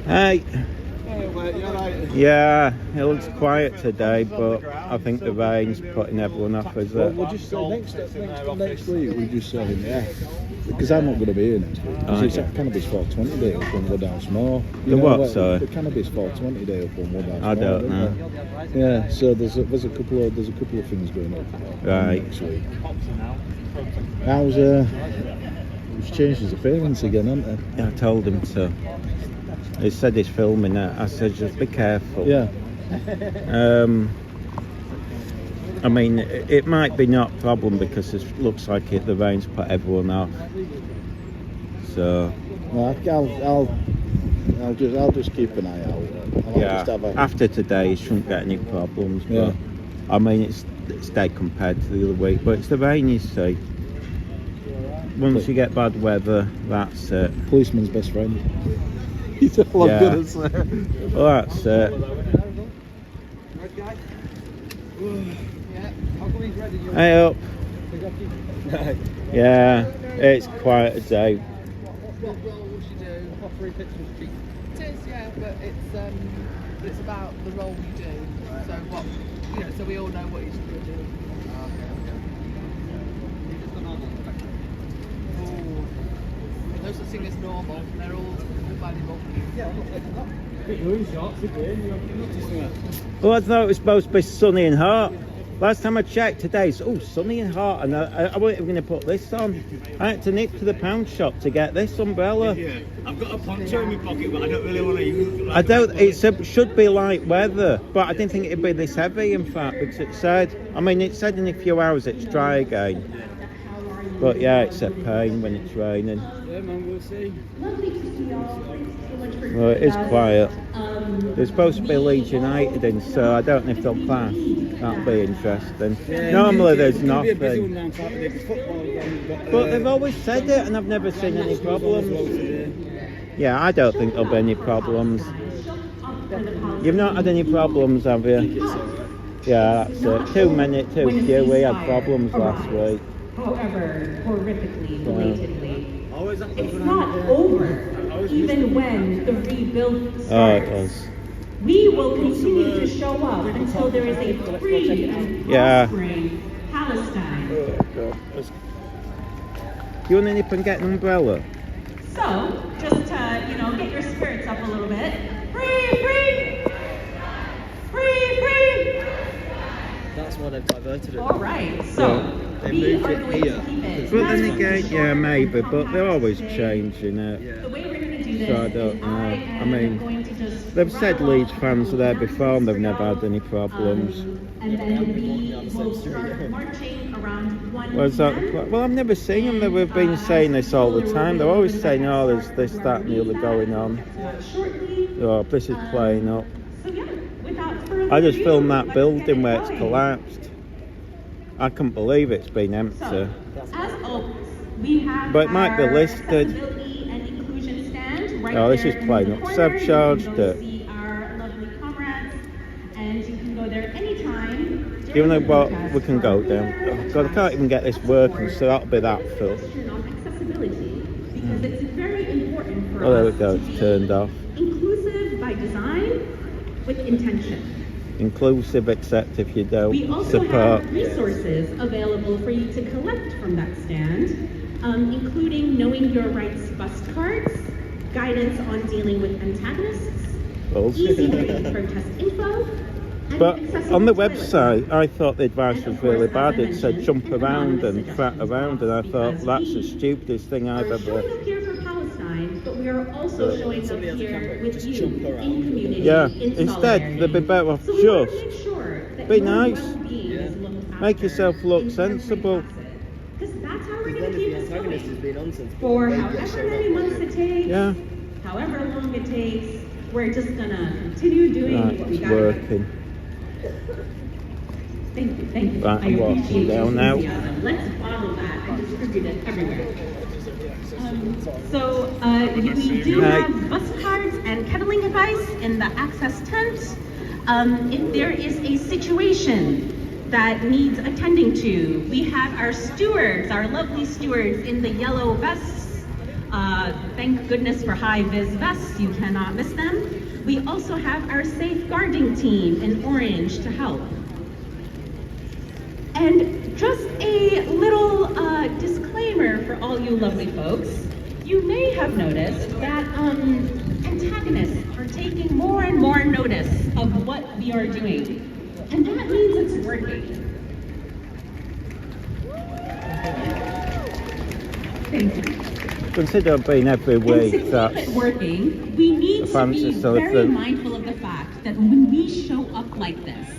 Hey. Hey, mate, you alright? Yeah, it looks quiet today, but I think the rain's putting everyone off, is Well, it? we'll just say next week we'll just say yeah, because I'm not going to be here next week. Oh, It's yeah. Cannabis 420 day up on Woodhouse-Moor. The what, sorry? The Cannabis 420 day up on Woodhouse-Moor. I don't know. Yeah, so there's a couple of things going on Right. next week. How's it's changed his appearance again, hasn't it? I told him to. He said he's filming it. I said just be careful. Yeah. I mean, it might be not a problem because it looks like the rain's put everyone off. So. Well, I'll just keep an eye out. Yeah. After today, you shouldn't get any problems. But, Yeah. I mean, it's dead compared to the other week, but it's the rain, you see. Once you get bad weather, that's it. Policeman's best friend. He's all I'm gonna say. Well, that's it. Hey up. Yeah, it's quite a day. What role would you do? What 3 pictures cheap? It is, yeah, but it's about the role you do. So what, so we all know what you're doing. Oh, no such thing as normal. They're all valuable. Well, I thought it was supposed to be sunny and hot. Last time I checked today, it's sunny and hot, and I wasn't even going to put this on. I had to nip to the pound shop to get this umbrella. Yeah, I've got a poncho in my pocket, but I don't really want to use it. I don't. It should be light weather, but I didn't think it'd be this heavy. In fact, because it said in a few hours it's dry again. But yeah, it's a pain when it's raining. Yeah, man, we'll see. Well, it is quiet. There's supposed to be Leeds United in, so I don't know if they'll clash. That'll be interesting. Yeah, Normally there's it's gonna be a busy nothing. one now, Saturday, because football, But they've always said it, and I've never seen any problems. Yeah, I don't think there'll be any problems. You've not had any problems, have you? Yeah, that's it. Too few. We had problems last week. However, horrifically, belatedly, Always it's not over even when the rebuild starts. Oh, it was. We will continue to show up until there is a free and prospering Palestine. You want to nip and get an umbrella? So, just to, get your spirits up a little bit. Free, free! Free, free! That's why they've diverted it. All right, so we are going to keep it. But then again, yeah, maybe, but they're always changing it. The way we're going to do this So I don't know. I mean, going to just they've said Leeds fans were there before and they've never had any problems. and then we will start marching around one Where's that? man. Well, I've never seen them. They've been saying this all the time. They're always saying, oh, there's this, that, and the other going on. Shortly. Oh, this is playing up. So yeah, without further I just ado, filmed that let's building get where it's going. collapsed. I couldn't believe it's been empty. So, as always, we have But it might be our listed. accessibility and inclusion stand right Oh, this there is in playing the up. corner. So I've charged You can go it. see our lovely comrades, and you can go there anytime. You know during what? the We can go down. Oh, God, I can't even get this working, so that'll be that full. Question on accessibility, because it's very important for Oh, there us we go. to It's be turned off. inclusive by design with intention. Inclusive, except if you don't We also support. have resources available for you to collect from that stand, including Knowing Your Rights bust cards, guidance on dealing with antagonists, easy written protest info, and But accessible on the toilets. website, I thought the advice And was of course, really as bad. I It said mentioned, jump around and economic frat around, and I thought because that's the we stupidest thing I've We're ever. showing up here for Palestine, but we are also showing up somebody has a here camera, with just you jump in around. community. Yeah, in instead solidarity. they'd be better off So we want to just make sure that be your nice. well-being is looked Make after yourself look in every sensible. facet. Because that's how we're Then going to if keep the this antagonist has going. been on since For they get however shown many up. months it takes, Yeah, however long it takes, we're just going to continue doing right, what we it's got to do. working. Thank you, thank you. Right, I I'm walking appreciate your down now. enthusiasm. Let's bottle that and distribute it everywhere. We do Hi. have bus cards and kettling advice in the access tent. If there is a situation that needs attending to, we have our stewards, our lovely stewards in the yellow vests, Thank goodness for high-vis vests, you cannot miss them. We also have our safeguarding team in orange to help. And just a little disclaimer for all you lovely folks. You may have noticed that antagonists are taking more and more notice of what we are doing. And that means it's working. Thank you. Considering every week And to that keep it working, we need to be very mindful of the fact that when we show up like this,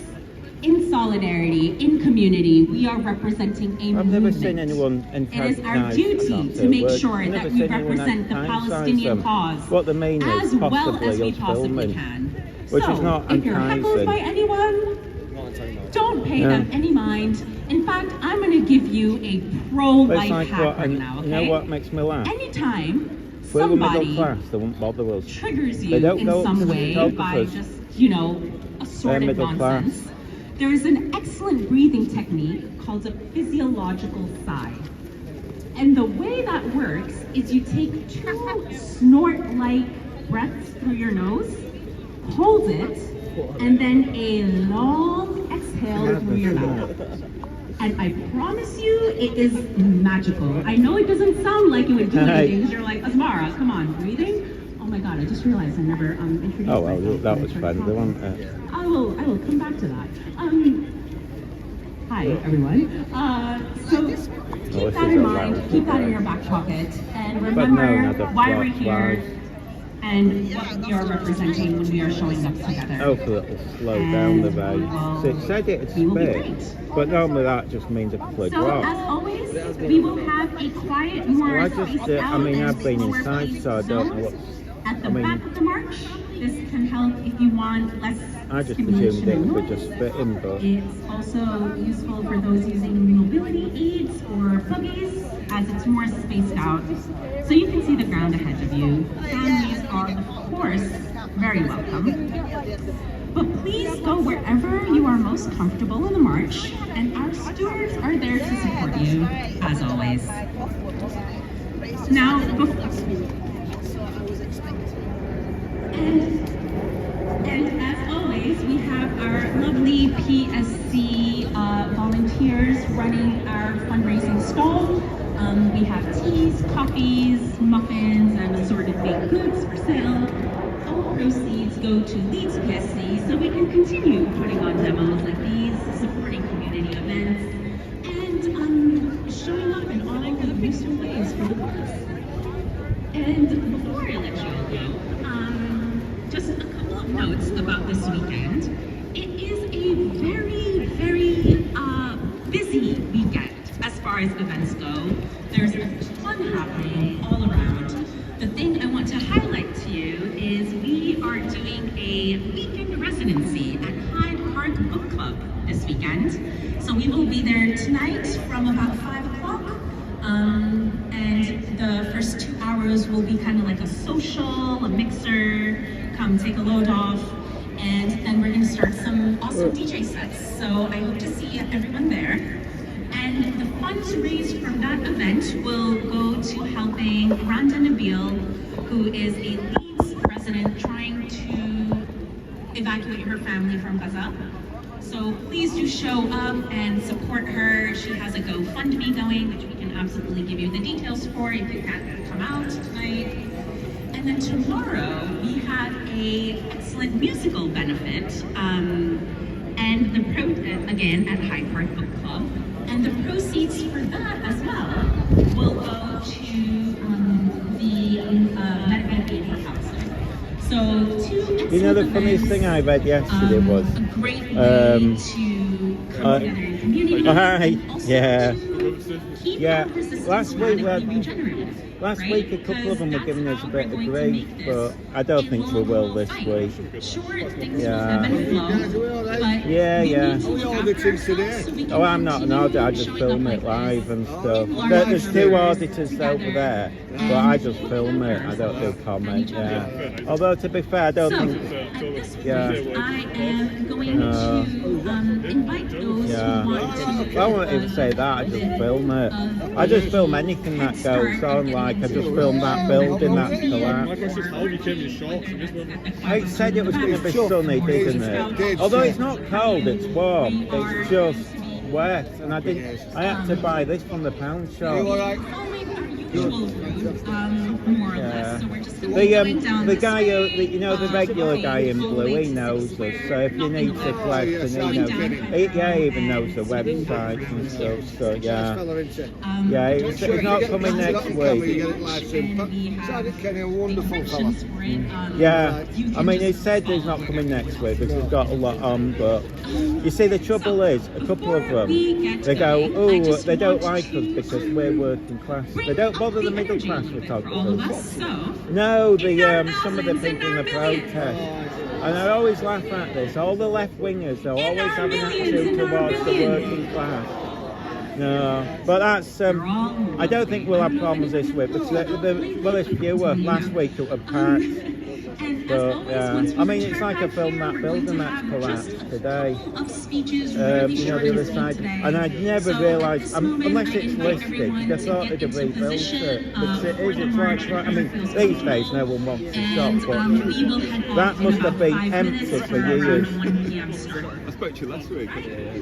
in solidarity, in community, we are representing a movement. I've never seen anyone It is our duty to make sure that we represent the Palestinian cause what they mean as is well as we us possibly filming, can. which So, is not if you're heckled by anyone, don't pay them any mind. In fact, I'm going to give you a pro-life like hack right now, okay? You know what makes me laugh? Anytime If we were middle somebody class, they wouldn't bother us. triggers They you don't in go some to the way by photographers. just, assorted middle class. nonsense, there is an excellent breathing technique called a physiological sigh. And the way that works is you take 2 snort-like breaths through your nose, hold it, and then a long exhale through your mouth. And I promise you, it is magical. I know it doesn't sound like it would do anything, because you're like, Asmara, come on, breathing? Oh my God, I just realized I never introduced Oh well, myself. that was fun, wasn't it? I will come back to that. Hi everyone. So keep that in mind, keep that in your back pocket, and remember why we're here and what we are representing when we are showing up together. Hopefully it'll slow down the rate. So it said it'd speed, but normally that just means a couple of So drops. as always, we will have a quiet, more Well, I just, spaced I out mean, and I've been slower inside, paced so I don't know zones what's. at the I mean, back of the march. This can help if you want less I just stimulation assumed it and would noise. just fit in, but It's also useful for those using mobility aids or buggies, as it's more spaced out, so you can see the ground ahead of you. Families are, of course, very welcome. But please go wherever you are most comfortable in the march, and our stewards are there to support you, as always. Now, and as always, we have our lovely PSC volunteers running our fundraising stall. We have teas, coffees, muffins, and assorted baked goods for sale. All proceeds go to Leeds PSC so we can continue putting on demos like these, supporting community events, and showing up in all of the useful ways for the cause. And before I let you all go, just a couple of notes about this weekend. It is a very, very busy weekend as far as events go. There's a ton happening all around. The thing I want to highlight to you is we are doing a weekend residency at Hyde Park Book Club this weekend. So we will be there tonight from about 5 o'clock. And the first 2 hours will be kind of like a social, a mixer, come take a load off, and then we're gonna start some awesome DJ sets. So I hope to see everyone there. And the funds raised from that event will go to helping Randa Nabil, who is a Leeds resident trying to evacuate her family from Gaza. So please do show up and support her. She has a GoFundMe going, which we can absolutely give you the details for if you can't come out tonight. And then tomorrow we have a excellent musical benefit, and again at Hyde Park Book Club. And the proceeds for that as well will go to the medical aid for housing. So 2 excellent you know the funniest events, thing I read yesterday was a great way to come together in community. hi, and also yeah. to keep Yeah, our resistance last week, radically regenerative, last right? week a couple of them were Because giving us a that's bit how of we're going to grief, make but this I don't a think we will global this fight. week. Sure, things Yeah. will ebb and flow, but Yeah, we yeah. need to look after ourselves so we can Oh, I'm not an continue auditor, I just showing film up it like live this and stuff. in large There's 2 numbers auditors over together there, but and I just film it, members I don't do and comment, each yeah. other. Although to be fair, I don't So, think, at this point, yeah. I am going to invite those yeah. who want to I won't even say that, I just film it. I just film anything that goes on, like like I just filmed that building that's collapsed. It said it was going to be sunny, didn't it? Although it's not cold, it's warm. It's just wet, and I had to buy this from the pound shop. Yeah. The guy, you know, the regular guy in blue, he knows us. So if you need to collect, and he knows, he even knows the website and stuff. So yeah, it's not coming next week. Yeah, I mean, he said he's not coming next week because he's got a lot on. But you see, the trouble is, a couple of them, they go, oh, they don't like us because we're working class. They don't bother the middle class photographers. No, some of the people in the protest. And I always laugh at this. All the left wingers, they'll always have an attitude towards the working class. No, but that's. I don't think we'll have problems this week. But there's fewer. Last week it was packed. But yeah, I mean, it's like I filmed that building that's collapsed today. You know, the other side. And I'd never realised, unless it's listed, I thought they'd have rebuilt it. But it is, it's like, I mean, these days no one wants to stop, but that must have been empty for years. I spoke to you last week.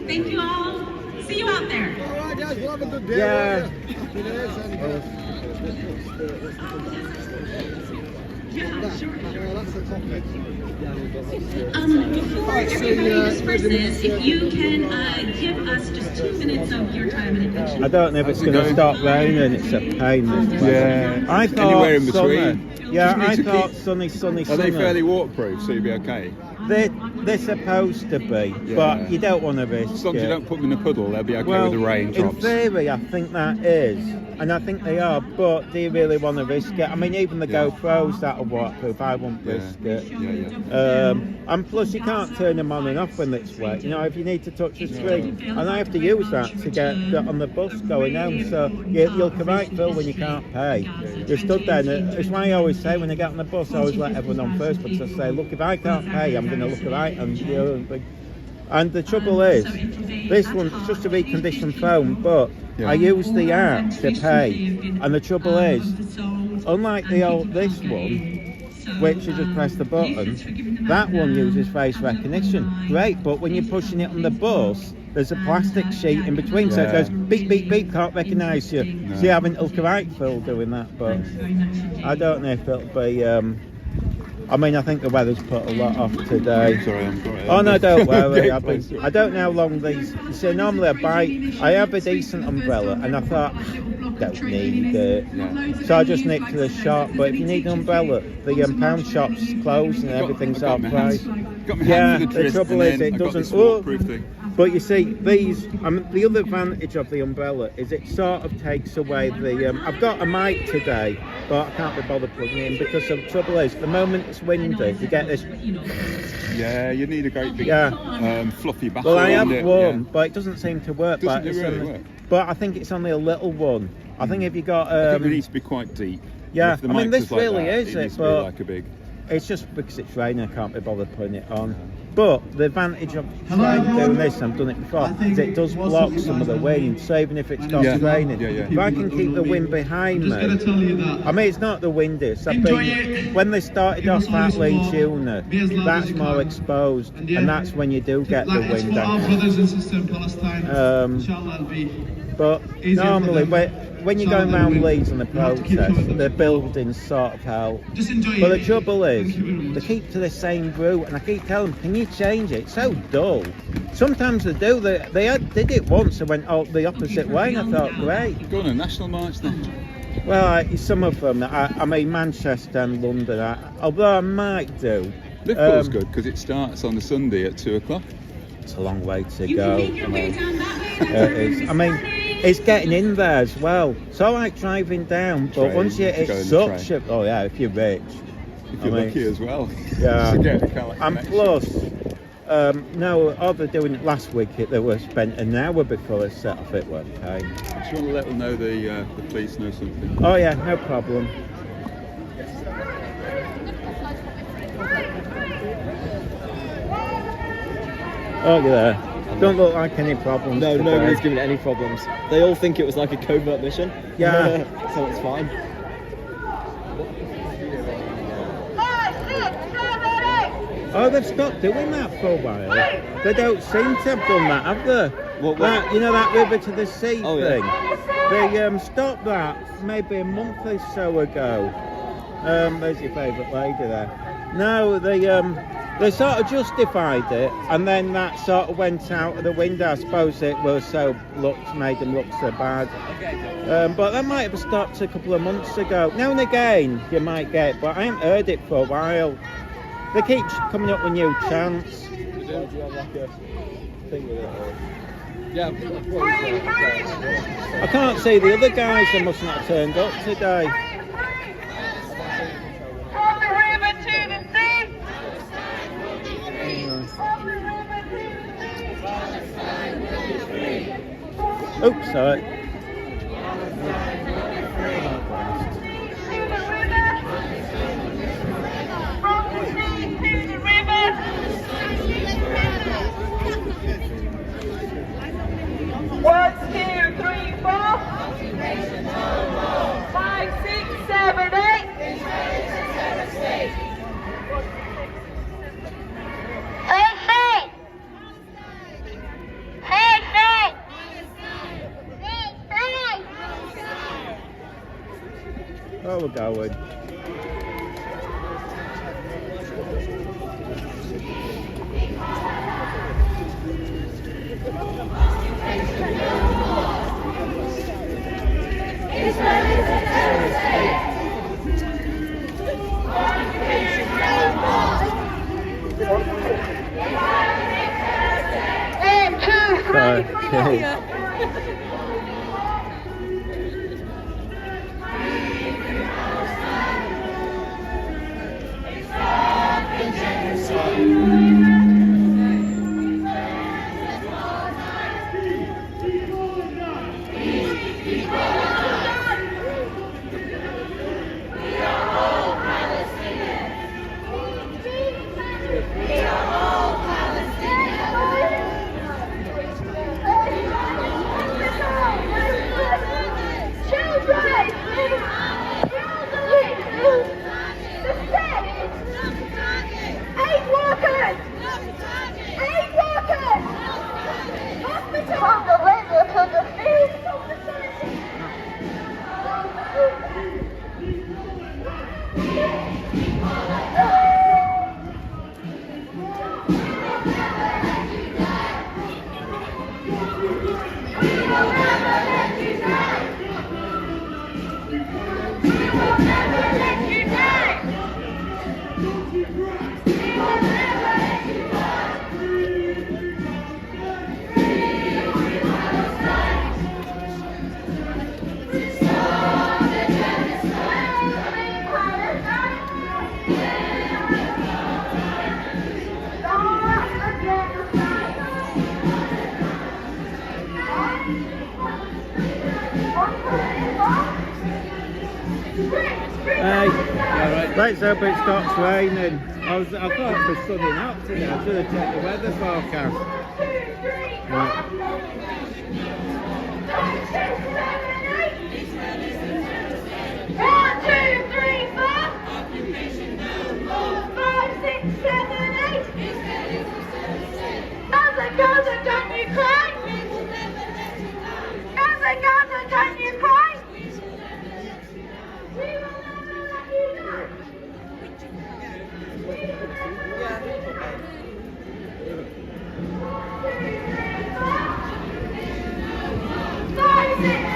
Thank you all. See you out there. All right, guys, we'll have a good day. Yeah. That's the topic. Before everybody disperses, if you can give us just 2 minutes of your time and attention. I don't know if it's going to stop raining. It's a pain. Yeah. I thought anywhere in between. Yeah, I thought sunny. Are they fairly waterproof, so you'll be okay? They're supposed to be, but you don't want to risk As long as it. you don't put them in a puddle, they'll be okay Well, with the raindrops. in theory, I think that is, and I think they are, but do you really want to risk it? I mean, even the GoPros that are waterproof, I won't risk it. And plus, you can't turn them on and off when it's wet. You know, if you need to touch the screen, and I have to use that to get on the bus going home, so you'll come right Phil when you can't pay. You're stood there, and it's why I always say when I get on the bus, I always let everyone on first, because I say, look, if I can't pay, I'm going to look right and and the trouble is, this one's just a reconditioned phone, but I use the app to pay, and the trouble is, unlike this one, which you just press the button, that one uses face recognition. Great, but when you're pushing it on the bus, there's a plastic sheet in between, so it goes beep, beep, beep, can't recognise you. So you're having to look right, Phil, doing that, but I don't know if it'll be. I mean, I think the weather's put a lot off today. Sorry. Oh no, don't worry. I don't know how long these. You see, normally I have a decent umbrella, and I thought, don't need it. So I just nipped to the shop. But if you need an umbrella, the pound shop's closed and everything's off price. Yeah, the trouble is it doesn't. But you see, these. The other advantage of the umbrella is it sort of takes away the. I've got a mic today, but I can't be bothered plugging it in because the trouble is, the moment it's windy, you get this. Yeah, you need a great big fluffy back. Well, I have one, but it doesn't seem to work. Doesn't it really work? But I think it's only a little one. I think if you got. I think it needs to be quite deep. Yeah, I mean this really is it. It Needs to but be like a big. It's just because it's raining, I can't be bothered putting it on. But the advantage of doing this, I've done it before, is it does block some of the wind, so even if it stops raining. If I can keep the wind behind me, I mean, it's not the windiest. When they started off at Leeds Unit, that's more exposed, and that's when you do get the wind. But normally, when you're going around Leeds on the protest, the buildings sort of help. But the trouble is, they keep to the same route, and I keep telling them, can you change it? It's so dull. Sometimes they do. They did it once and went the opposite way, and I thought, great. Go on a national march then. Well, some of them, I mean Manchester and London, although I might do. Liverpool's good because it starts on the Sunday at 2 o'clock. It's a long way to go. I mean, it's getting in there as well. It's all right driving down, but once it's such a... Oh yeah, if you're rich. If you're lucky as well. Yeah. And connection. plus, no, they're doing it last week, they were spent an hour before they set off, it went okay. Do you want to let them know the police know something? Oh yeah, no problem. Oh yeah. Don't look like any problems. No, today. nobody's giving it any problems. They all think it was like a covert mission. Yeah. So it's fine. Oh, they've stopped doing that for a while. They don't seem to have done that, have they? What? That, you know, that river to the sea Oh, yeah. thing? They stopped that maybe a month or so ago. There's your favourite lady there. No, they sort of justified it, and then that sort of went out of the window. I suppose it was made them look so bad. But that might have stopped a couple of months ago. Now and again you might get, but I haven't heard it for a while. They keep coming up with new chants. Do you have like a thing with it? Or? Yeah, I can't see the other guys, they must not have turned up today. Oops, sorry. One, two, three, four. 5, 6, 7, 8. Oh, we're going. Okay. Let's hope it stops raining. I thought it was sunny out today. I should have checked the weather forecast. Right. 1, 2, 3, 4. 5, 6, 7, 8. Gaza, don't you cry? Gaza, don't you cry? We will never let you die. Five, 6,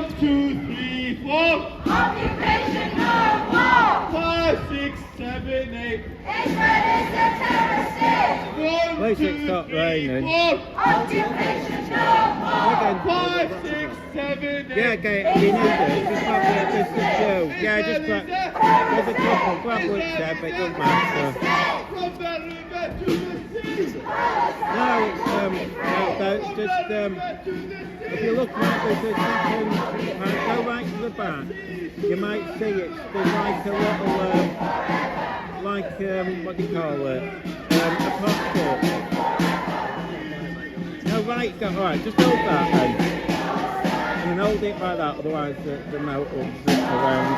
1, 2, 3, 4. Occupation, no war. 5, 6, 7, 8. Israel is a terror state. 1, Please 2, stop 3, raining. 4. Occupation, no war. Again. 5, 6, 7, 8. Yeah, okay, you need it. Just grab it, just the show. Yeah, just grab. There's a couple. Grab what's there, but it doesn't matter. From the river to the sea. No, it's just if you look right, there's a second. Go right to the back. You might see it. There's like a little, what do you call it? A passport. No, right, go right. Just hold that then. And then hold it like that, otherwise the mouth will zip around.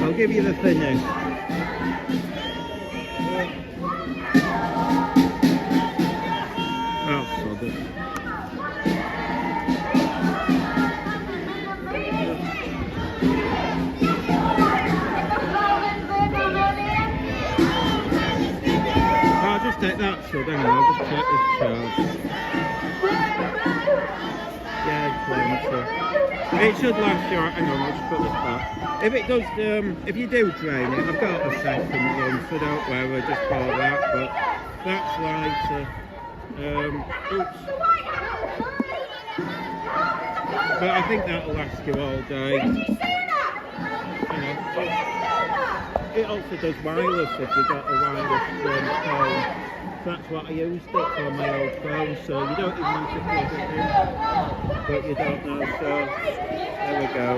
I'll give you the thinning. Oh, sod it. I'll just take that, so hang on, I'll just check this charge. Yeah, 20. It should last you, hang on, I'll just put this back. If it does, if you do drain it, I've got a second one, so don't worry, just bought that, but that's lighter. Oops. But I think that'll last you all day. It also does wireless if you've got a wireless phone. That's what I used it for my old phone, so you don't even need to plug it in, but you don't know, so there we go.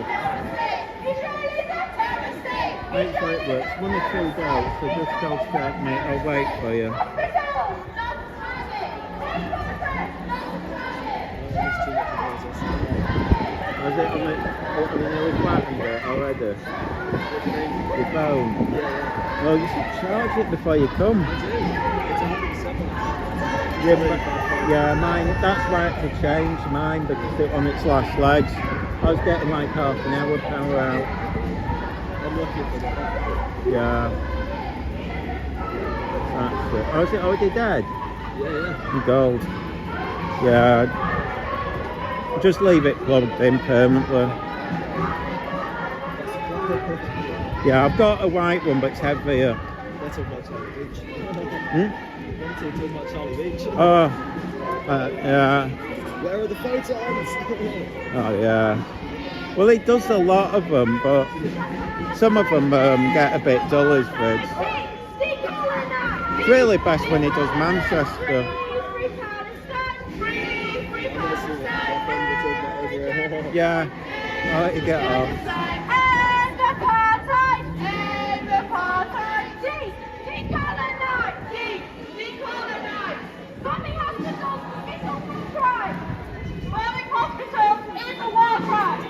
Make sure it works. 1 or 2 goes, so just go straight, mate. I'll wait for you. Was it on the nearly flattened it already? Your phone? Well, you should charge it before you come. Yeah, but, yeah, mine, that's why I had to change mine, because it's on its last legs. I was getting like half an hour power out. I'm looking for that. Yeah. That's it. Oh, is it already dead? Yeah. Gold. Yeah. Just leave it plugged in permanently. Yeah, I've got a white one, but it's heavier. That's a much Charlie Beach. Hmm? Too much Charlie Beach. Oh, yeah. Where are the photons? Oh, yeah. Well, it does a lot of them, but some of them get a bit dull as vids. It's really best when it does Manchester. Yeah, I'll let you get off. End apartheid! End apartheid! Decolonize! Decolonize! Bombing hospitals is a war crime! Bombing hospitals is a war crime!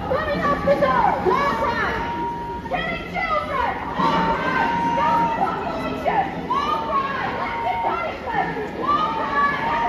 Bombing hospitals! War crime! Killing children! War crime! Young population! War crime! Elected punishment! War crime! War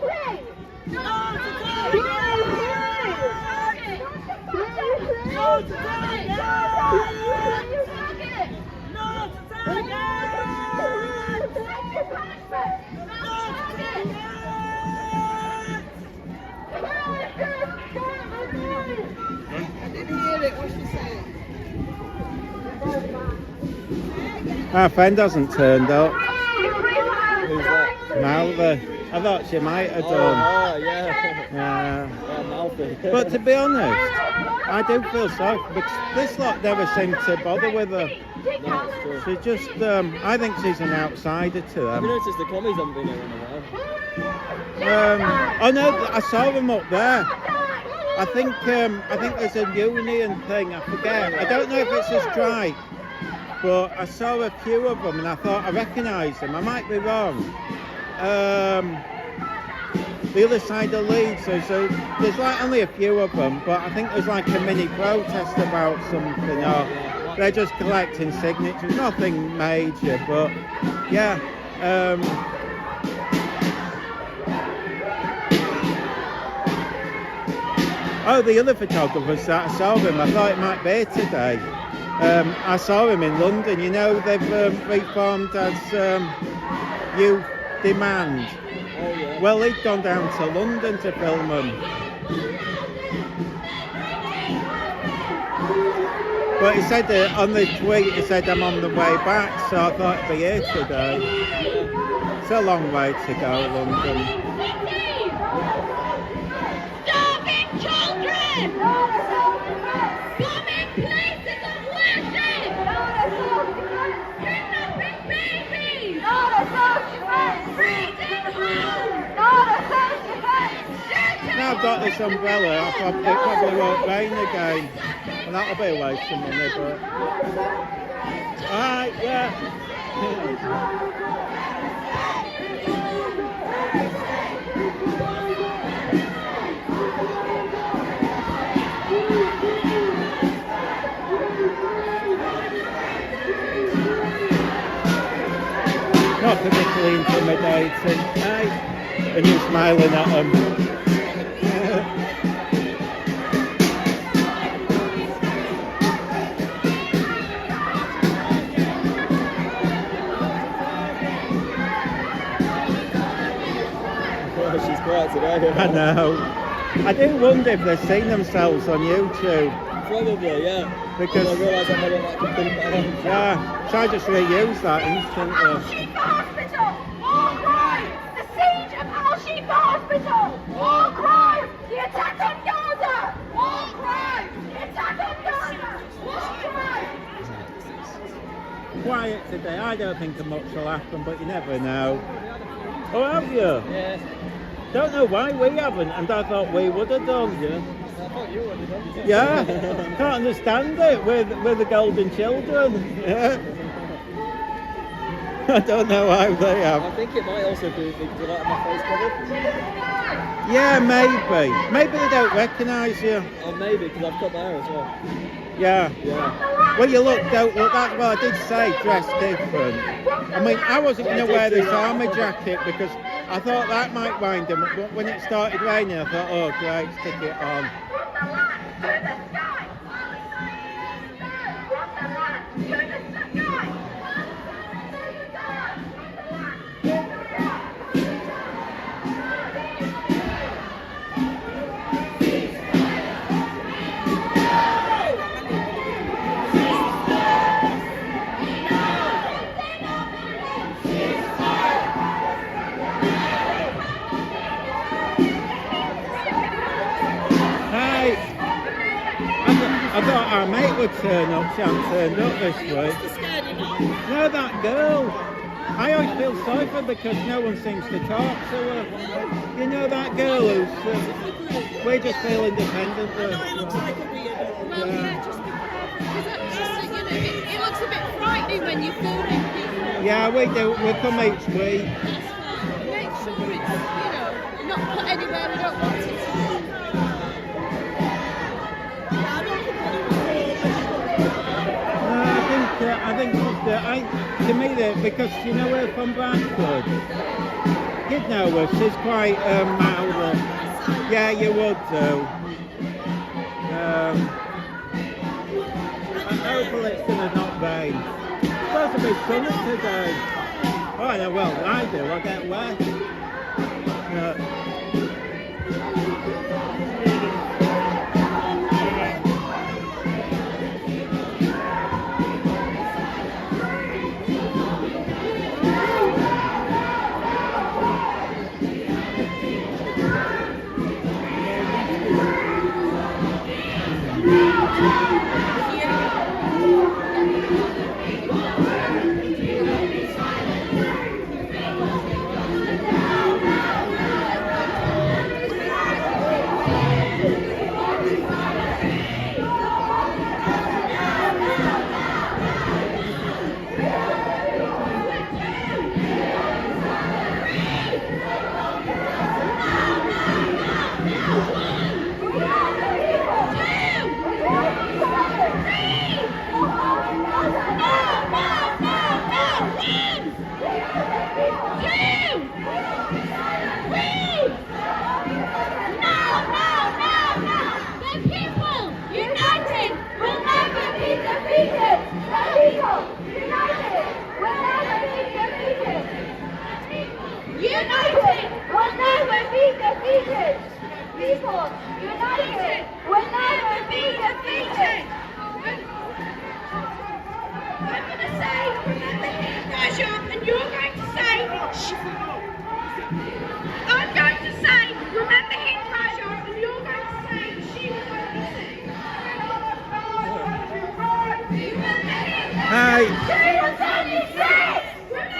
please! No to target! No to target! Our friend hasn't turned up. Who's that? Malva. I thought she might have done. Oh, yeah. Yeah. Yeah, Malcolm. But to be honest, I do feel sorry because this lot never seem to bother with her. No, it's true. She just, I think she's an outsider to Have you them. noticed the commies haven't been here in a while? Oh no, I saw them up there. I think there's a union thing. I forget. I don't know if it's a strike, but I saw a few of them and I thought I recognised them. I might be wrong. The other side of Leeds, so there's like only a few of them, but I think there's like a mini protest about something, or they're just collecting signatures, nothing major, but yeah. Oh, the other photographers that I saw him, I thought it might be today. I saw him in London, you know, they've reformed as Youth Demand. Oh, yeah. Well, he'd gone down to London to film them. But he said on the tweet, he said, I'm on the way back, so I thought it'd be here today. It's a long way to go, London. Starving children! Bombing places of worship! Kidnapping babies! Freezing homes! Now I've got this umbrella, I thought it probably won't rain again. And that'll be a waste of money, but... Alright, yeah. Not particularly intimidating. Hey. And you smiling at them. She's quiet today. I know. I do wonder if they've seen themselves on YouTube. Probably, yeah. Because I realise I'm not like a yeah, so I just reuse that instantly. Al-Shifa Hospital! War crime! The siege of Al-Shifa Hospital! War crime! The attack on Gaza! War crime! The attack on Gaza! War crime! Quiet today. I don't think much will happen, but you never know. Oh, have you? Yeah. Don't know why we haven't, and I thought we would have done. Yeah. I thought you would have done. Yeah, can't understand it with the golden children. Yeah. I don't know how they have. I think it might also be because I like my face covered. Yeah, maybe. Maybe they don't recognise you. Or maybe because I've cut my hair as well. Yeah. Yeah. Well, you don't look. That's what I did say. Dress different. I mean, I wasn't going to wear this army jacket because I thought that might wind them up. But when it started raining, I thought, oh great, stick it on. I thought our mate would turn up, she hasn't turned up this week. No, that girl. I always feel sorry for her because no one seems to talk to her. You know that girl who's, we just feel independent. It looks like a weirdo. Well, yeah, just because it looks a bit frightening when you're filming people. Yeah, we do. We come each week. That's fine. Make sure it's, not put anywhere we don't want it. I think to me that because you know we're from Bradford, You'd know her, she's quite mild. Yeah, you would do. Hopefully it's going to not rain. It's supposed to be sunny today. Oh, no, well, I do, I get wet.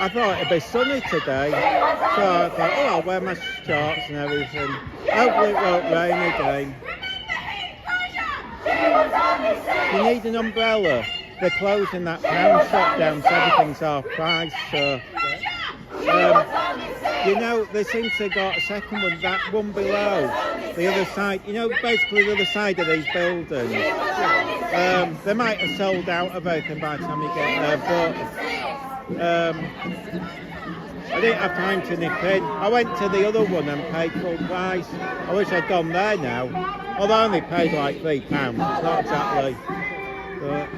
I thought it'd be sunny today, so I thought, oh, I'll wear my shorts and everything. Hopefully it won't rain again. You need an umbrella. They're closing that pound shop down, so everything's half price. So, you know, they seem to have got a second one, that one below, the other side. You know, basically the other side of these buildings. They might have sold out of everything by the time you get there, but I didn't have time to nip in. I went to the other one and paid full price. I wish I'd gone there now. Although I only paid like £3, it's not exactly. But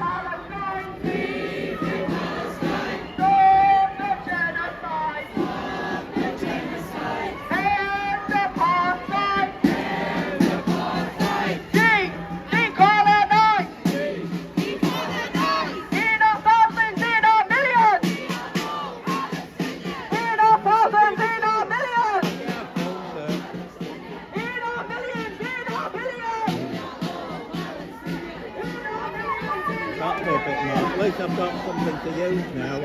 at least I've got something to use now.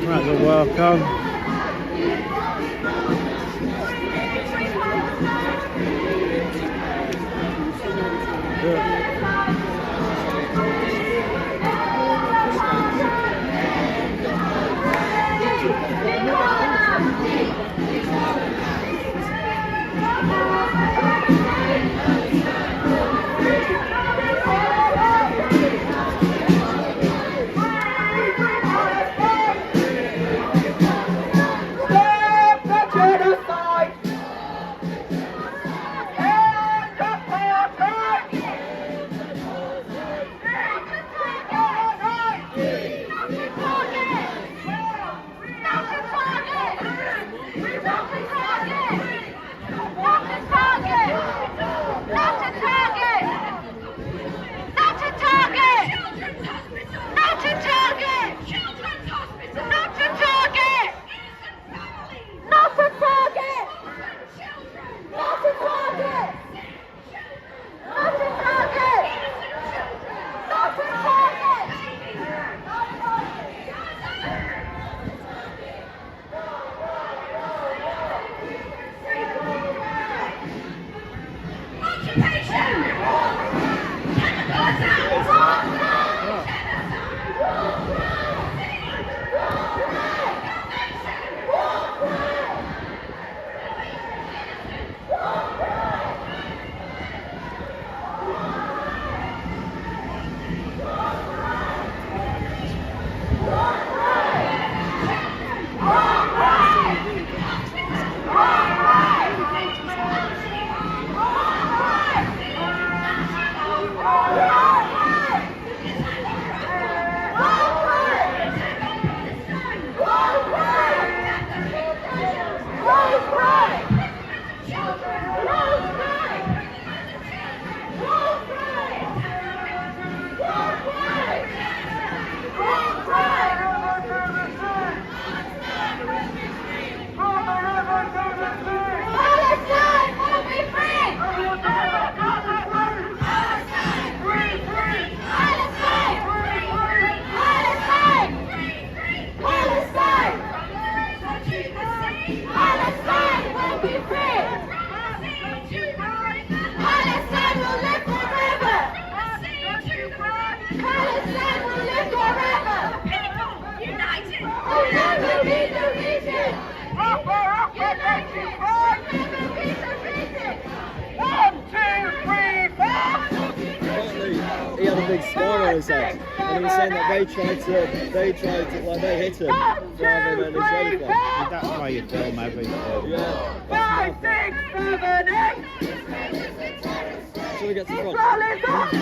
Right, we'll walk on. big smile on his head, and he was saying that they tried to, like, they hit him rather than an Israeli flag. That's why you film everything. Yeah. 5, 6, 7, 8. So we get to the front.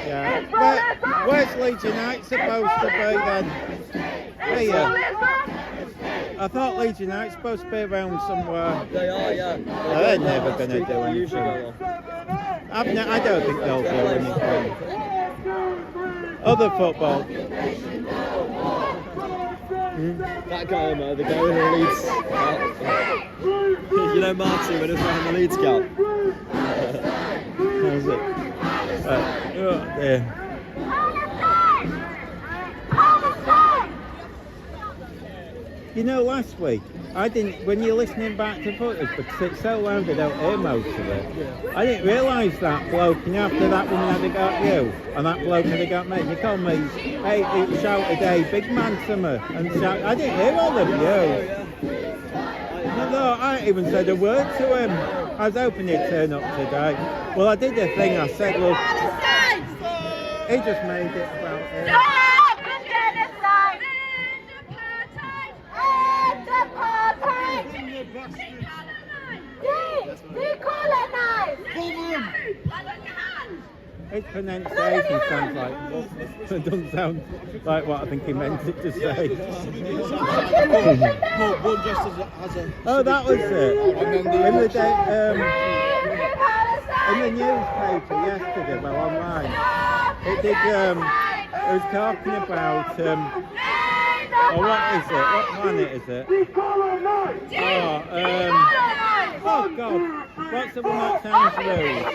Yeah. Where's Leeds United supposed to be then? Hey, I thought Leeds United supposed to be around somewhere. They are, yeah. They're never going to do They usually anything. go on. I don't think they'll do anything. Other football. That guy, the guy in the Leeds. You know Marty when he was wearing the Leeds cap. How's it? Yeah. You know, last week, I didn't, when you're listening back to footage, because it's so loud I don't hear most of it, I didn't realise that bloke, you know, after that woman had got you, and that bloke had got me, you called me, hey, he shouted, hey, big man to me, and shout, I didn't hear all of you. No, I ain't even said a word to him. I was hoping he'd turn up today. Well, I did a thing, I said, look, he just made it about him. Stop the genocide! End apartheid! Decolonize! His pronunciation sounds like, it doesn't sound like what I think he meant it to say. One just has a... Oh, that was it. And then the In the day, in the newspaper yesterday, well, online, it did, it was talking about, oh, what is it? What planet is it? Oh God, what's the one that sounds rude?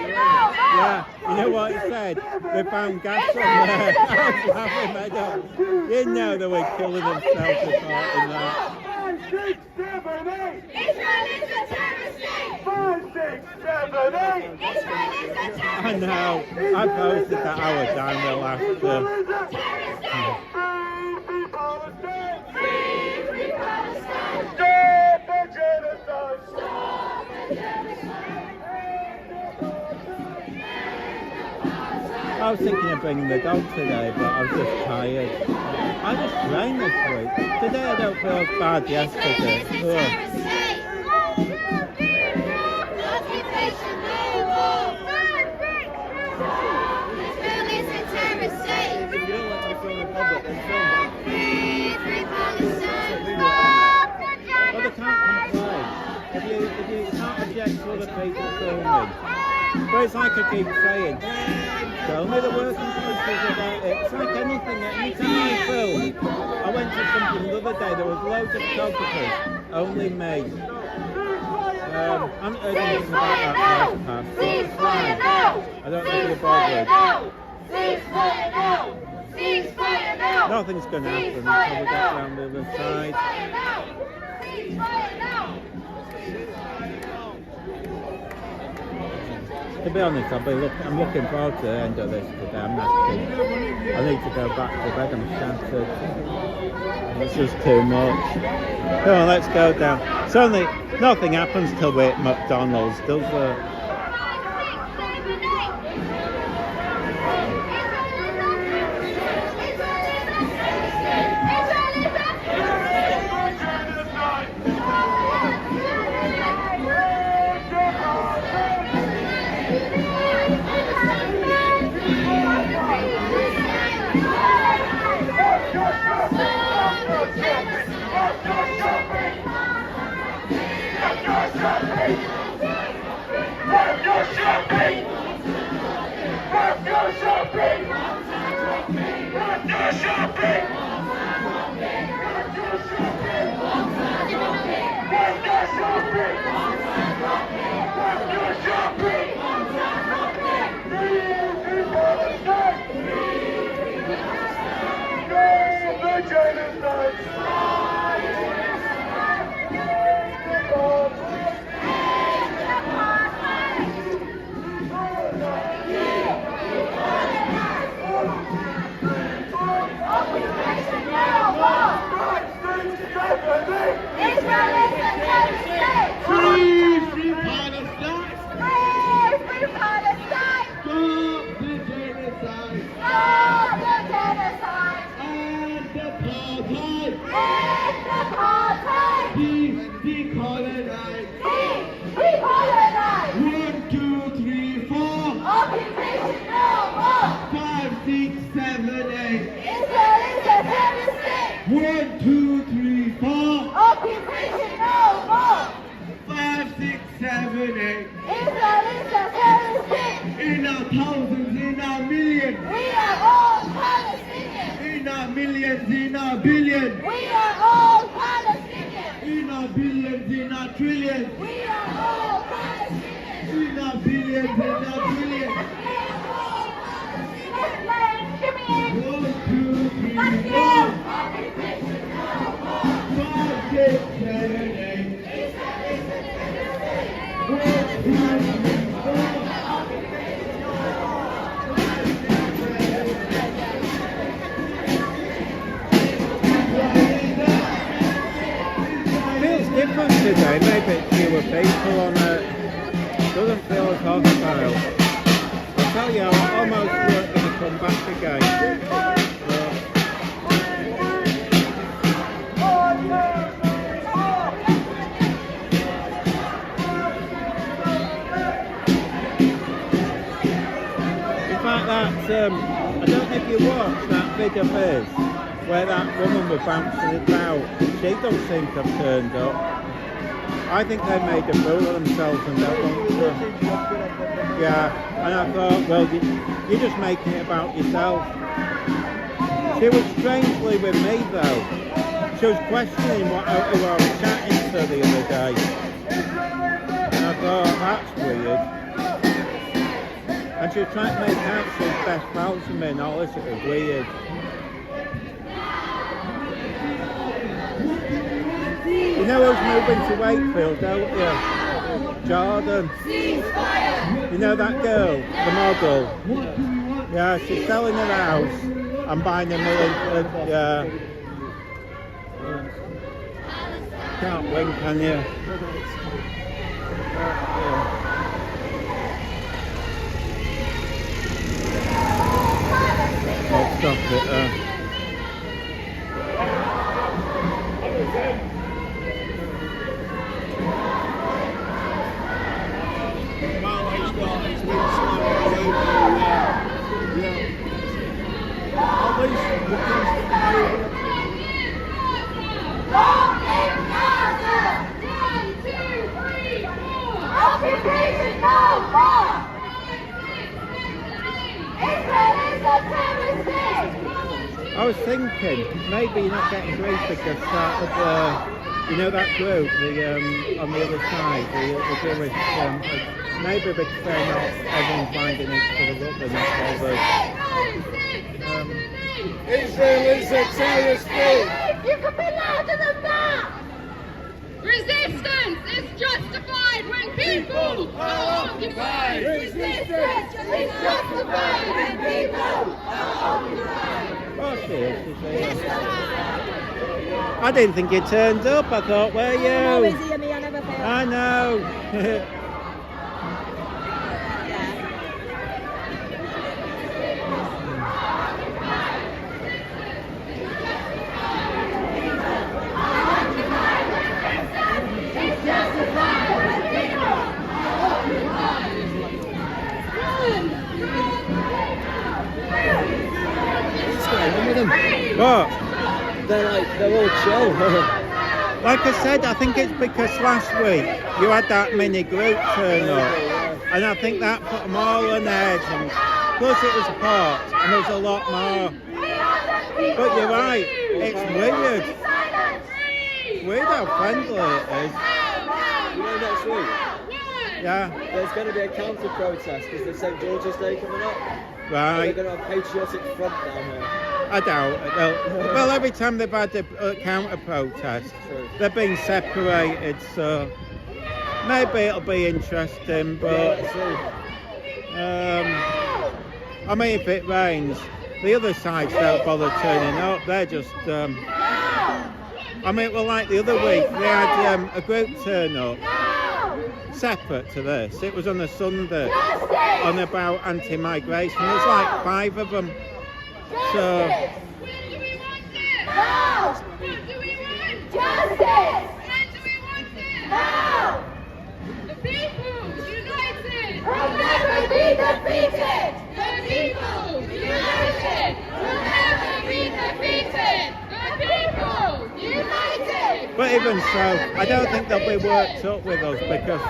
Yeah, you know what it said? They found gas on there. I was laughing my dog. You know they were killing themselves reporting that. 5, 6, 7, 8! Israel is a terrorist state! 5, 6, 7, 8! Israel is a terrorist state! I know, I posted that I was down the last. Free Palestine! Stop the genocide! Stop the genocide! I was thinking of bringing the dog today, but I was just tired. I just trained this week. Today I don't feel as bad yesterday. Well, they can't complain. If you can't object to other people filming. But it's like I keep saying, tell me the worst places about it. It's like anything, anytime I film, I went to something the other day, there was loads of photographers, only me. I haven't heard anything about that last pass. Ceasefire now! I don't think you're bothered. Ceasefire now! Ceasefire now! Nothing's going to happen until we get round the other side. Ceasefire now! To be honest, I'm looking forward to the end of this today. I'm knackered. I need to go back to bed. I'm shattered. It's just too much. Come on, let's go down. It's only, nothing happens till we're at McDonald's, does it? Stop apartheid! End apartheid! Decolonize! Decolonize! 1, 2, 3, 4. Occupation no more! 5, 6, 7, 8. Israel is a terrorist state! 1, 2, 3, 4. Occupation no more! 5, 6, 7, 8. Israel is a terrorist state! In our thousands, in our millions. We are all Palestinians! In our millions, in our billions. We are all Palestinians! In our billions, in our trillions. We are all Palestinians! In our billions, in our trillions. Let's play, shimmy 1, 2, 3, 4. Thank you! 5, 6, 7, 8. Feels different today, maybe it's fewer people on it. Doesn't feel as hostile. I tell you, I almost weren't going to come back again. I don't know if you watched that video of his where that woman was bouncing about. She don't seem to have turned up. I think they made a fool of themselves and don't want to. Yeah, and I thought, well, you're just making it about yourself. She was strangely with me though. She was questioning who I was chatting to the other day. And I thought, that's weird. And she was trying to make out she was best pals with me and all this, it was weird. You know who's moving to Wakefield, don't you? Jordan. You know that girl, the model? Yeah, she's selling her house and buying $1 million, yeah. Can't win, can you? I'll stop it. Occupation no more! Israel is a terrorist state! I was thinking, maybe you're not getting grief because you know that group, on the other side, the Jewish, maybe because they're not, everyone's finding it for the look, they're not bothered. Israel is a terrorist state! You can be louder than that! Resistance is justified when people are occupied! Resistance is justified when people are occupied! Oh, she is. I didn't think you turned up, I thought, where are you? I know. What? They're all chill. Like I said, I think it's because last week you had that mini group turn up, and I think that put them all on edge, and plus it was hot, and there's a lot more. But you're right, it's weird. Weird how friendly it is. You know, next week, Yeah, there's going to be a counter-protest because the St. George's Day coming up. right. They're going to have patriotic front down here. I doubt it. Well, every time they've had a counter-protest, they've been separated, so maybe it'll be interesting, but I mean, if it rains, the other sides don't bother turning up, they're just, I mean, well, like the other week, they had a group turn up, separate to this, it was on a Sunday, on about anti-migration, there's like 5 of them. So, No! What do we want? Justice! When do we want it? Now! The people united! Will never be defeated! The people united! Will never be defeated! The people united! But even so, I don't think they'll be worked up with us because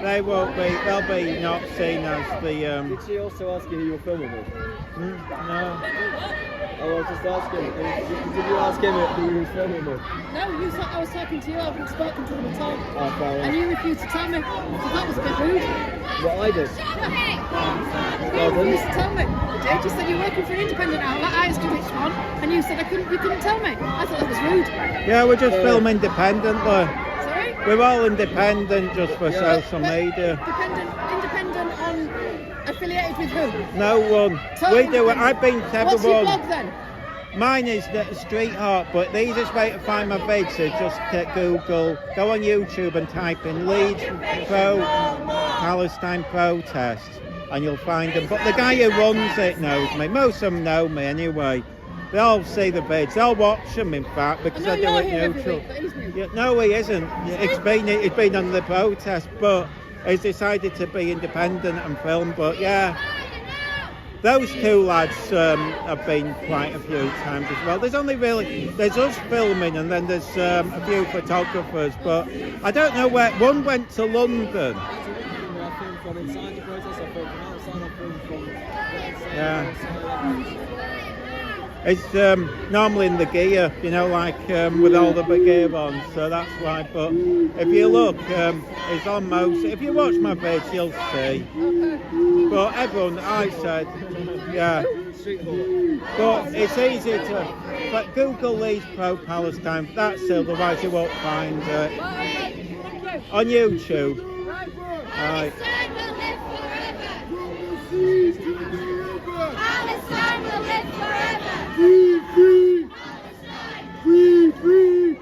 they won't be. They'll be not seen as the. Did she also ask you who you were filming with? No. I was just asking. Did you ask him who he was filming with? No, I was talking to you. I haven't spoken to them at all. Oh, fair enough. And you refused to tell me. So that was a bit rude. What I did? You refused to tell me. You just said you're working for an independent outlet. I asked you which one, and you said you couldn't tell me. I thought that was rude. Yeah, we just film independently. Sorry? We're all independent just for social media. Independent on affiliated with who? No one. Totally We do it. I've been to What's your everyone. blog then? Mine is the Street Art, but the easiest way to find my vids is just hit Google, go on YouTube and type in Leeds Pro-Palestine protest, and you'll find them. But the guy who runs it knows me. Most of them know me anyway. They all see the vids. They'll watch them, in fact, because I do you're it here every neutral. week, but he's new. Yeah, no, he isn't. He's been on the protest, but he's decided to be independent and film. But yeah, those two lads have been quite a few times as well. There's us filming, and then there's a few photographers. But I don't know where. One went to London. I filmed from inside the protest. I filmed from outside. I filmed from inside. Yeah. It's normally in the gear, you know, like with all the big gear on, so that's why. But if you look, it's on most. If you watch my vids, you'll see. But everyone, I said, yeah. But it's easy to. But Google Leeds Pro-Palestine. That's it. Otherwise, you won't find it on YouTube. Right. Palestine will live forever! Palestine will live forever! Free, free! Free, free!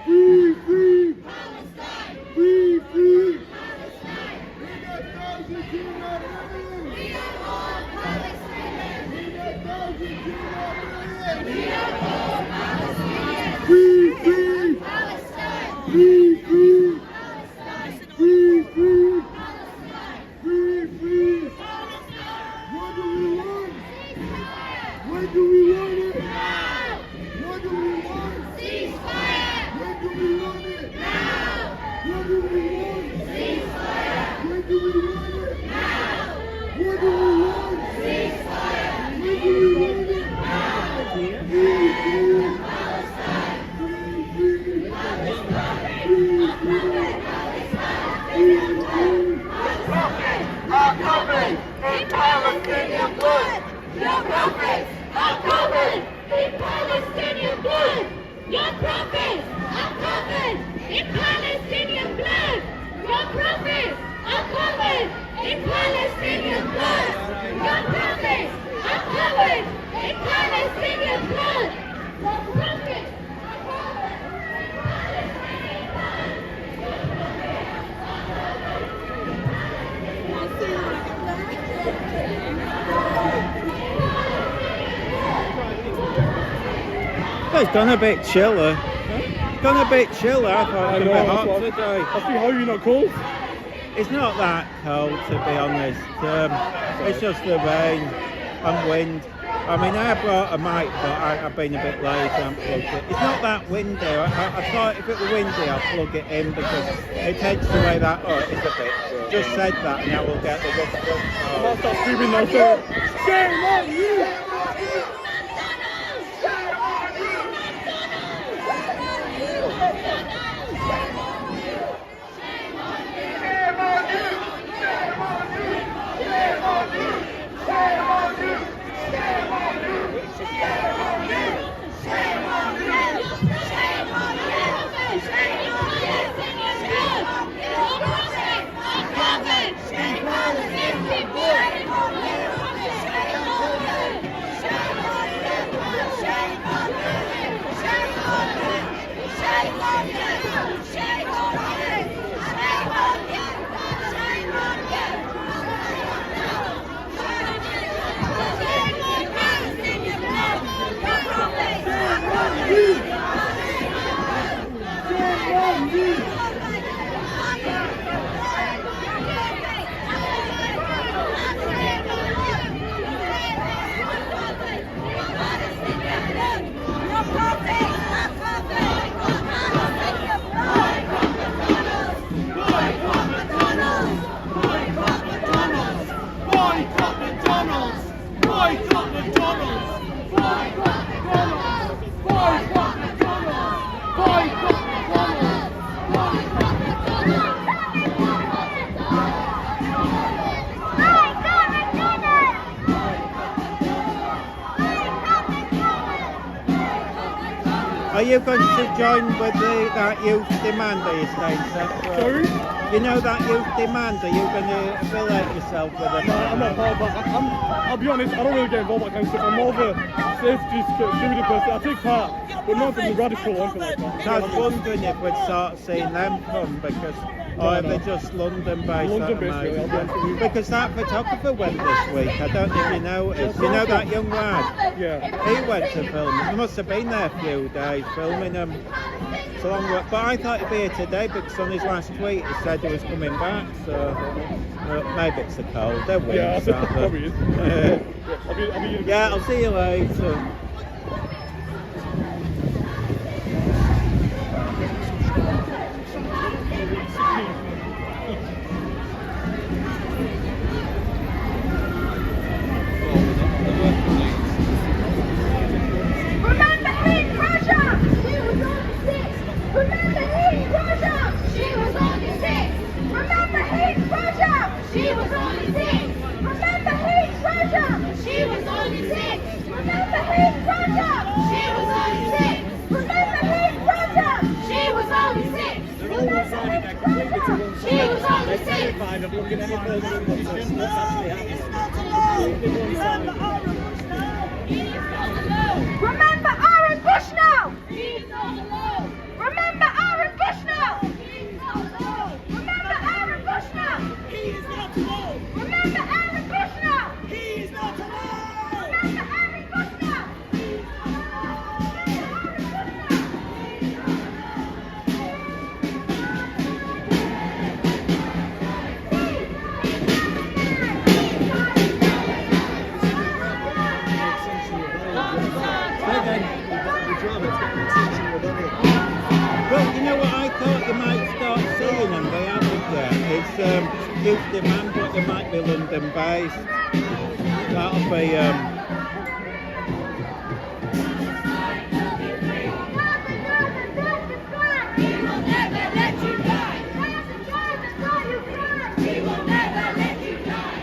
Free, free! Free, free! We are all Palestinians! We are all Palestinians! Free, free! Palestine! Free, free! Palestine! Free, free! Palestine! Free, free! What do we want? When do we want it? Now! What do we want? Ceasefire! When do we want it? Now! What do we want? Ceasefire! When do we want it? Now! What do we want? Ceasefire! When do we want it? Now! Free, free! Palestine! Free, free! Are covered in Palestinian blood. Your prophets are covered in Palestinian blood. Your prophets are covered in Palestinian blood. Your prophets are covered in Palestinian blood. Your prophets are covered in Palestinian blood. Your prophets are covered in Palestinian blood. It's gone a bit chilly. Gone a bit chilly. I thought it was a bit hot today. I think, how are you not cold? It's not that cold, to be honest. It's just the rain and wind. I mean, I brought a mic, but I've been a bit lazy and plugged it. It's not that windy. I thought if it were windy, I'd plug it in because it takes away that. Oh, it's a bit. Just said that, and I will get the rough. I'm not stop screaming now, sir. Shame on you! Boycott McDonald's! Boycott McDonald's! Boycott McDonald's! Boycott McDonald's! Boycott McDonald's! Boycott McDonald's! Are you going to join with that youth demand, are you saying, Seth? Sorry? You know that youth demand, are you going to affiliate yourself with them? No, I'm not part of that. I'll be honest, I don't really get involved with that kind of stuff. I'm more of a safety student person. I take part, but not from the radical or anything like that. So I was wondering if we'd start seeing them come, because, or if they're just London-based. London-based, really, I'll be honest with you. Because that photographer went this week, I don't know if you noticed. You know that young lad? Yeah. He went to film. He must have been there a few days filming them. It's a long work. But I thought he'd be here today because on his last tweet he said he was coming back. So maybe it's the cold. They're winds, Yeah, I think aren't it they? probably is. Yeah, I'll see you later. Remember Heat Crusher! She was only 6! Remember Heat Crusher! She was only 6! Remember Heat Crusher! She was only 6! Remember Heat Crusher! She was only 6! Remember Heat Crusher! She was only 6! Remember Heat Crusher! She was only 6! Remember Heat Crusher! She was only 6! Remember Aaron Bushnell! He's not alone! Remember Aaron Bushnell! He's not alone! Remember Aaron Bushnell! He's not alone! Remember Aaron Bushnell! He's not alone! Remember Aaron Bushnell! He's not Well, you know what I thought you might start seeing them, they haven't yet. It's youth demand, but they might be London based. That'll be We will never let you die! We will never let you die!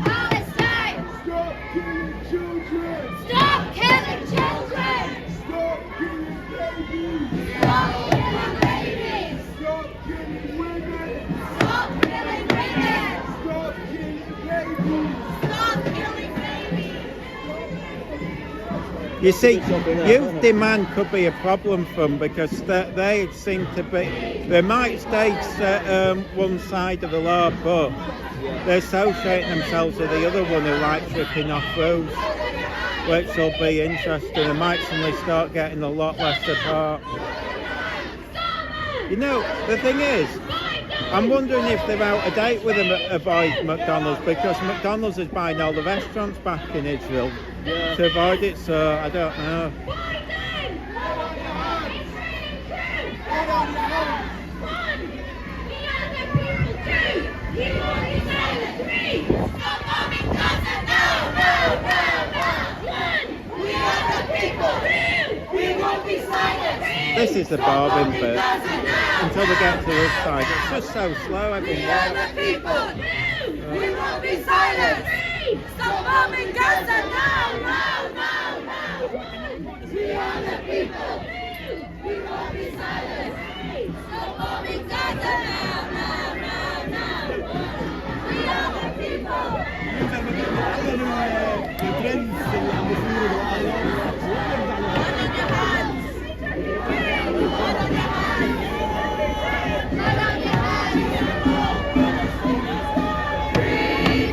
Palestine! Stop killing children! Stop killing children! Stop killing babies! Stop killing babies! Stop killing women! Stop killing women! Stop killing babies! Stop killing babies! You see, youth demand could be a problem for them because they seem to be, they might stay one side of the law, but they're associating themselves with the other one who likes ripping off rules, which will be interesting. They might suddenly start getting a lot less apart. You know, the thing is, I'm wondering if they're out of date with them avoid McDonald's, because McDonald's is buying all the restaurants back in Israel to avoid it, so I don't know. This is the Barbin bit. Until we get to this side, it's just so slow. Everyone walks. We won't be silent! Stop bombing Gaza now! We are the people! We won't be silent! Stop bombing Gaza now! We are the people!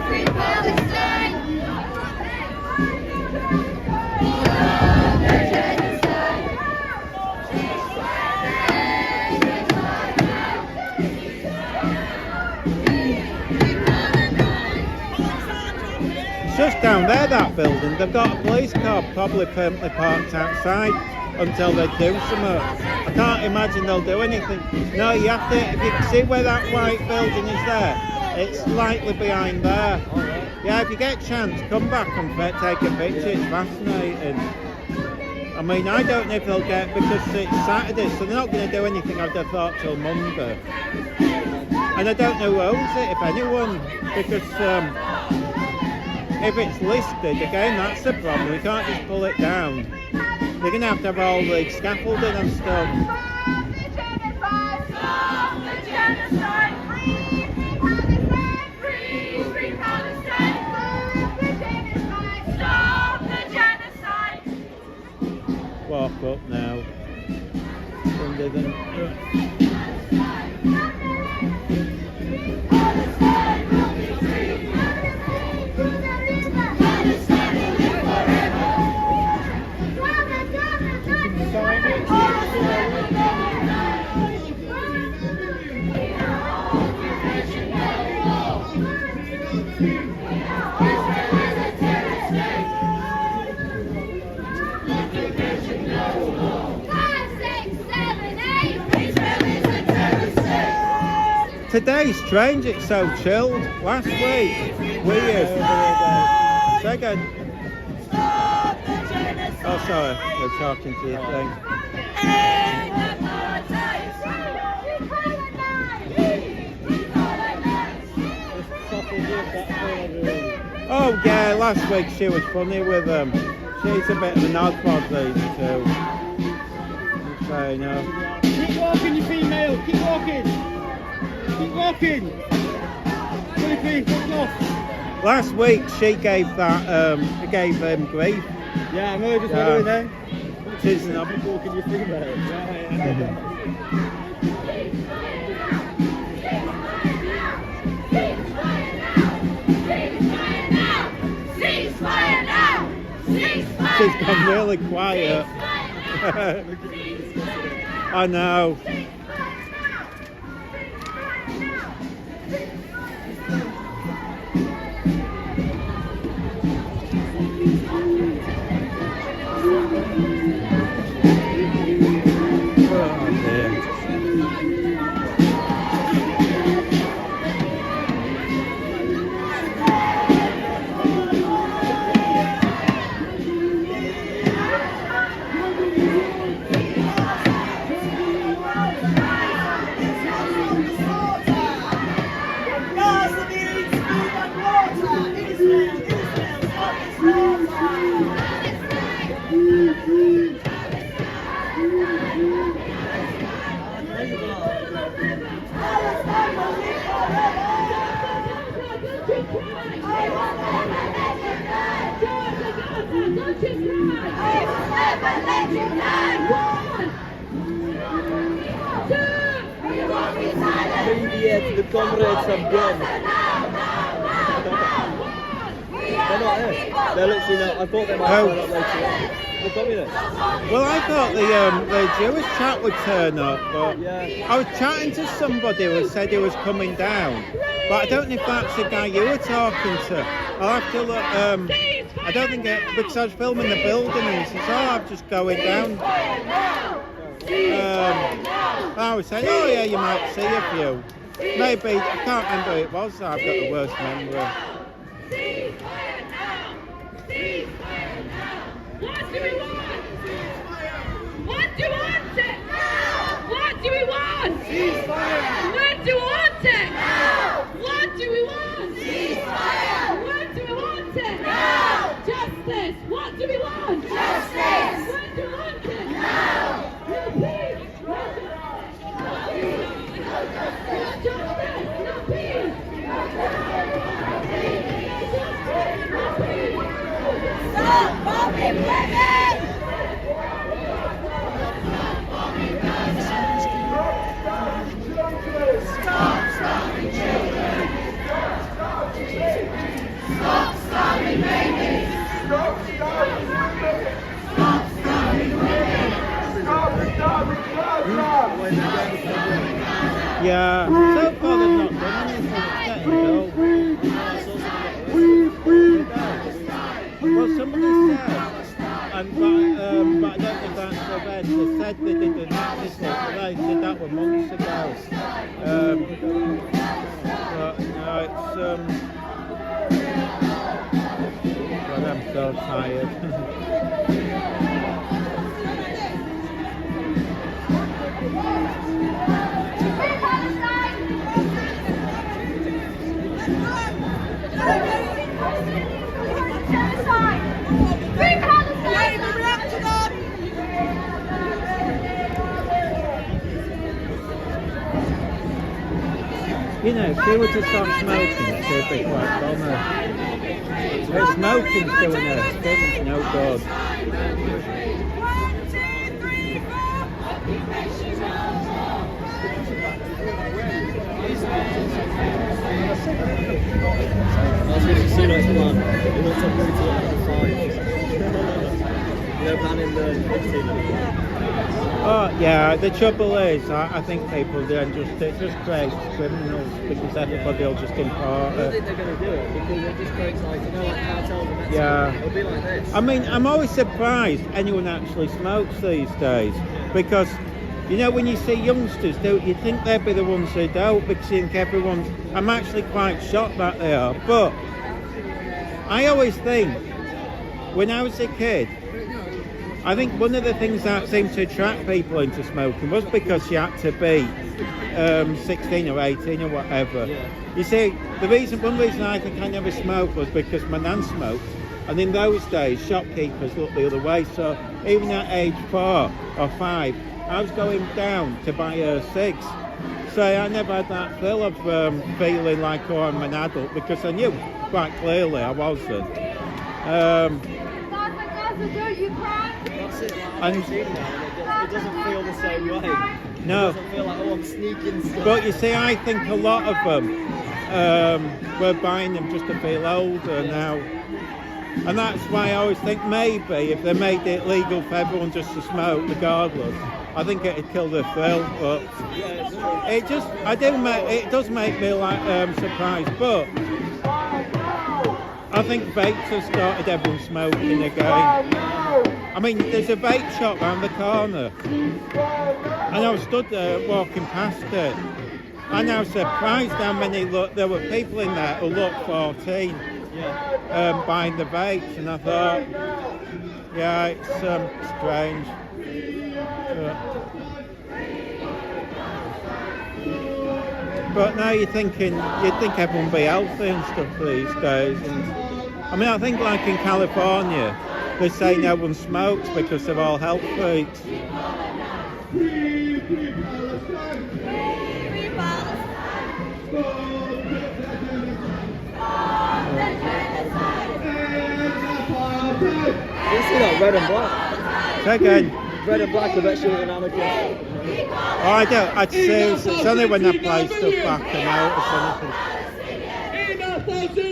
Free Palestine! It's just down there, that building. They've got a police car probably permanently parked outside. until they do something. I can't imagine they'll do anything. No, you have to, if you see where that white building is there, it's slightly behind there. Yeah, if you get a chance, come back and take a picture, it's fascinating. I mean, I don't know if they'll get, because it's Saturday, so they're not going to do anything, I'd have thought, till Monday. And I don't know who owns it, if anyone, because if it's listed, again, that's the problem, we can't just pull it down. They're going to have all the scaffolding and stuff. Walk up now. Under them. Today's strange, it's so chilled. Last week, weird. Second. Oh, sorry, we're talking to your thing. Oh yeah, last week she was funny with them. She's a bit of an oddball, these two. Okay, no. Keep walking, you female, keep walking. Keep walking! Last week she gave gave him grief. Yeah, I know, just wondering there. She's not walking your female. She's gone really quiet. I know. The comrades have gone. They're not here. They're literally not. I thought they might turn up later on. The communists. Well, I thought the Jewish chat would turn up, but I was chatting to somebody who said he was coming down. But I don't know if that's the guy you were talking to. I'll have to look. I don't think it, because I was filming the building and he says, oh, I'm just going down. I was saying, oh yeah, you might see a few. Maybe, I can't remember who it was, I've got the worst memory. What do we want? What do we want it? What do we want? When do we want it? What do we want? When do we want it? Justice. What do we want? Justice. When do we want it? No peace. Stop bombing women! Stop starving children! Stop starving babies! Stop starving women! Stop starving women! Stop starving Yeah, so far they've not done anything, it's getting dull. Well, somebody said, but I don't think that's so bad. they said they did the Logistical, they did that one months ago. But no, it's God, I'm so tired. You know, if they were to start smoking, it would be quite bummer. But smoking's doing us, it's no good. That's what you see next plan. He wants to put it to 5. They're banning the 15. Oh yeah, the trouble is, I think people then it just creates criminals because everybody will just impart I don't think they're going to do it because it just creates like cartels and yeah. It'll be like this. I mean, I'm always surprised anyone actually smokes these days because, you know, when you see youngsters do it, you think they'd be the ones who don't because you think everyone's... I'm actually quite shocked that they are, but I always think, when I was a kid, I think one of the things that seemed to attract people into smoking was because you had to be 16 or 18 or whatever. Yeah. You see, one reason I think I never smoked was because my nan smoked, and in those days shopkeepers looked the other way, so even at age 4 or 5 I was going down to buy her cigs. So I never had that feel of feeling like, oh, I'm an adult, because I knew quite clearly I wasn't. That's it, like, it doesn't feel the same way. No. It doesn't feel like, oh, I'm sneaking stuff. But you see, I think a lot of them were buying them just to feel older now. And that's why I always think maybe if they made it legal for everyone just to smoke regardless, I think it'd kill the thrill. But it does make me like surprised. But I think vapes have started everyone smoking again. I mean, there's a vape shop round the corner, and I was stood there walking past it, and I was surprised how many there were people in there who looked 14, buying the vapes, and I thought, yeah, it's strange. But now you'd think everyone would be healthy and stuff these days. And, I mean, I think like in California, they say no one smokes because they're all health freaks. You see that red and black? Say again. Red and black, I bet you were an anarchist. Oh, I don't. I'd say it's only when I play stuff back and out or something.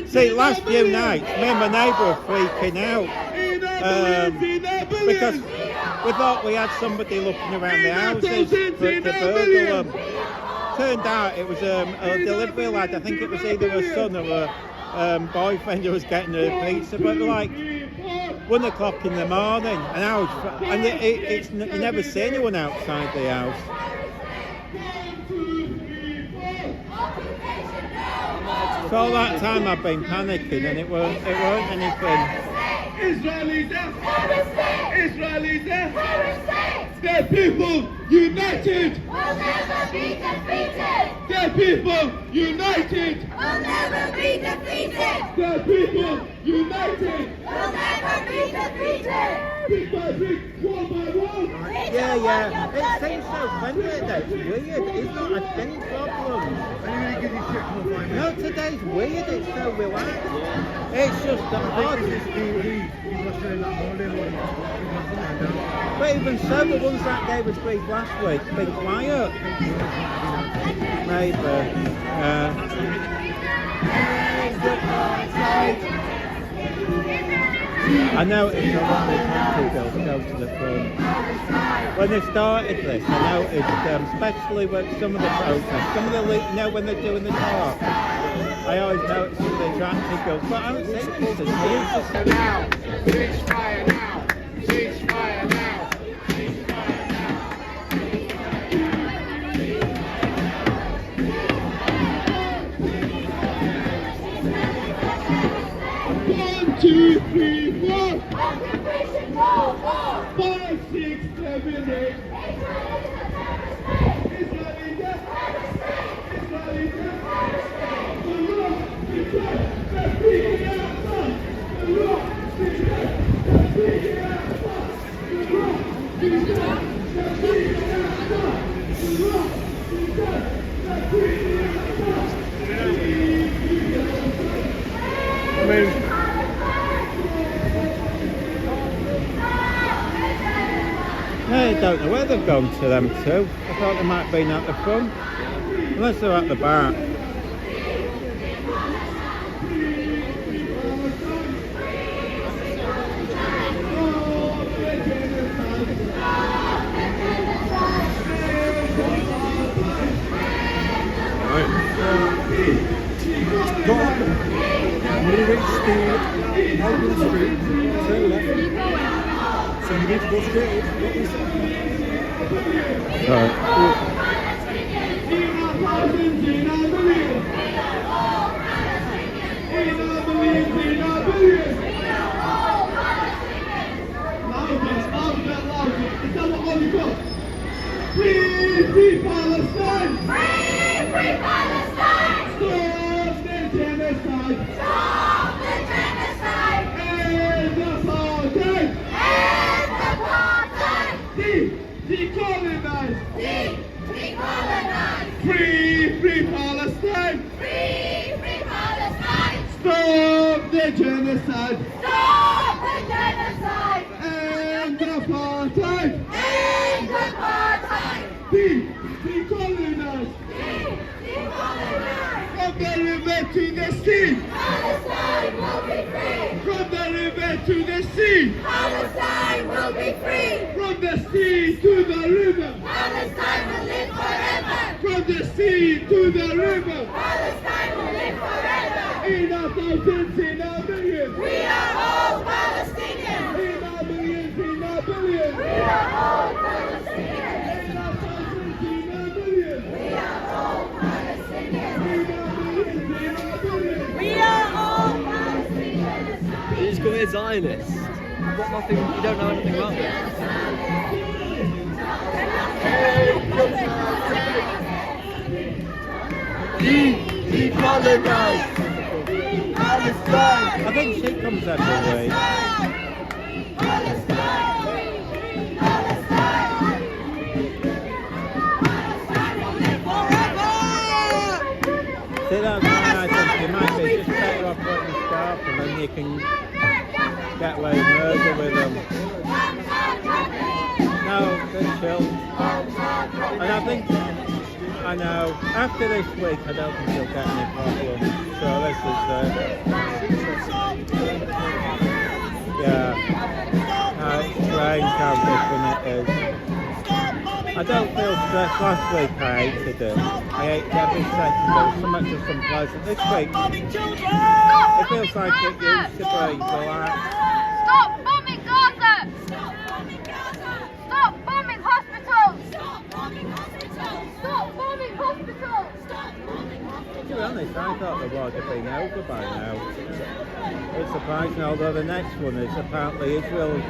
See, last few nights, me and my neighbour were freaking out because we thought we had somebody looking around the houses to burgle them. Turned out it was a delivery lad. I think it was either a son or a boyfriend who was getting a pizza, but like 1 o'clock in the morning, and you never see anyone outside the house. So all that time I've been panicking, and it weren't anything. Israelis there! Israelis there! The people united will never be defeated! The people united will never be defeated! The people united will never be defeated! Brick by brick, wall by wall! Yeah. It seems so friendly though. It's weird. It's not had any problems. No, today's weird. It's so relaxed. It's just odd. But even so, the ones that gave us grief last week, been quiet. Maybe. I noticed a lot of country girls go to the front. When they started this, I noticed, especially with some of the protests, when they're doing the talk, I always notice some of the attractive girls, but I haven't seen this since now, ceasefire now, ceasefire now, ceasefire. I mean, I don't know where they've gone to, them two. I thought they might have been at the front. Unless they're at the back. when you reach the open street, turn left. So you need to go straight. Free Palestine! Free Palestine! Stop the genocide! Stop the genocide! End apartheid! End apartheid! Decolonize! Decolonize! Free Palestine! Free Palestine! Stop the genocide! Stop the genocide! End apartheid! End apartheid! Decolonize! Decolonize! From the river to the sea! Palestine will be free! From the river to the sea! Palestine will be free! From the sea to the river! Palestine will live forever! From the sea to the river! Palestine will live forever! In our thousands, in our millions! We are all Palestinians! In our millions, in our billions! We are all Palestinians! In our thousands, in our millions! We are all Palestinians! In our millions, in our billions! We are all Palestinians! You just call me a Zionist. You've got nothing, you don't know anything about this. Decolonize! Palestine! I think she comes every week. See, that's why I think you might be just better off putting the scarf and then you can get away with murder with them. No, they're chill. And I think, I know, after this week I don't think you'll get any problems. So this is yeah. It's strange how different it is. I don't feel stressed. Last week I hated it. I hated every second. There was so much of some pleasant. This week, it feels like it used to be. Relax. Stop bombing Gaza! Stop bombing Gaza! Stop bombing hospitals! Stop bombing hospitals! Stop bombing hospitals! Stop bombing hospitals! To be honest, I thought the war had been over by now. It's surprising, although the next one is apparently Israel,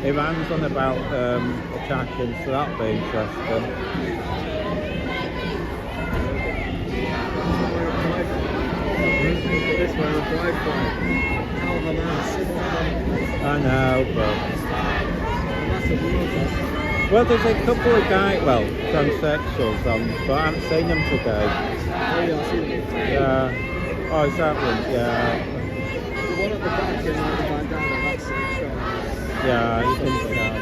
Iran's on about attacking, so that'll be interesting. This one, a drive-by. How Hamas. I know, but... Well, there's a couple of guys, transsexuals on, but I haven't seen them today. Oh yeah, I've seen it. Yeah. Oh, is that one? Yeah. The one at the back is like the bandana, that's it. Yeah, you can tell.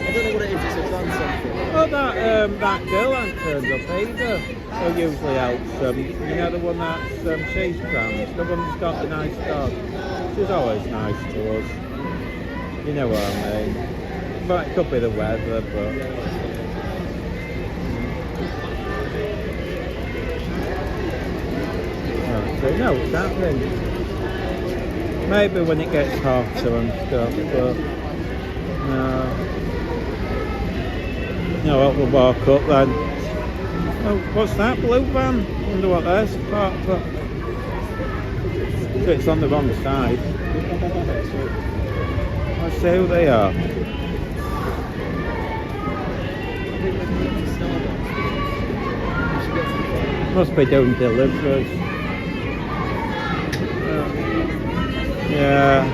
I don't know what it is, it's a trans something. Oh, that girl hasn't turned up either. Who usually helps them. You know the one that's she's trans, the one that's got the nice dog. She's always nice to us. You know what I mean. But it could be the weather, but... So no, it's happening. Maybe when it gets hotter and stuff, but no. No, we'll walk up then. Oh, what's that blue van? Wonder what that's part for. So it's on the wrong side. Let's see who they are. Must be doing deliveries. Yeah.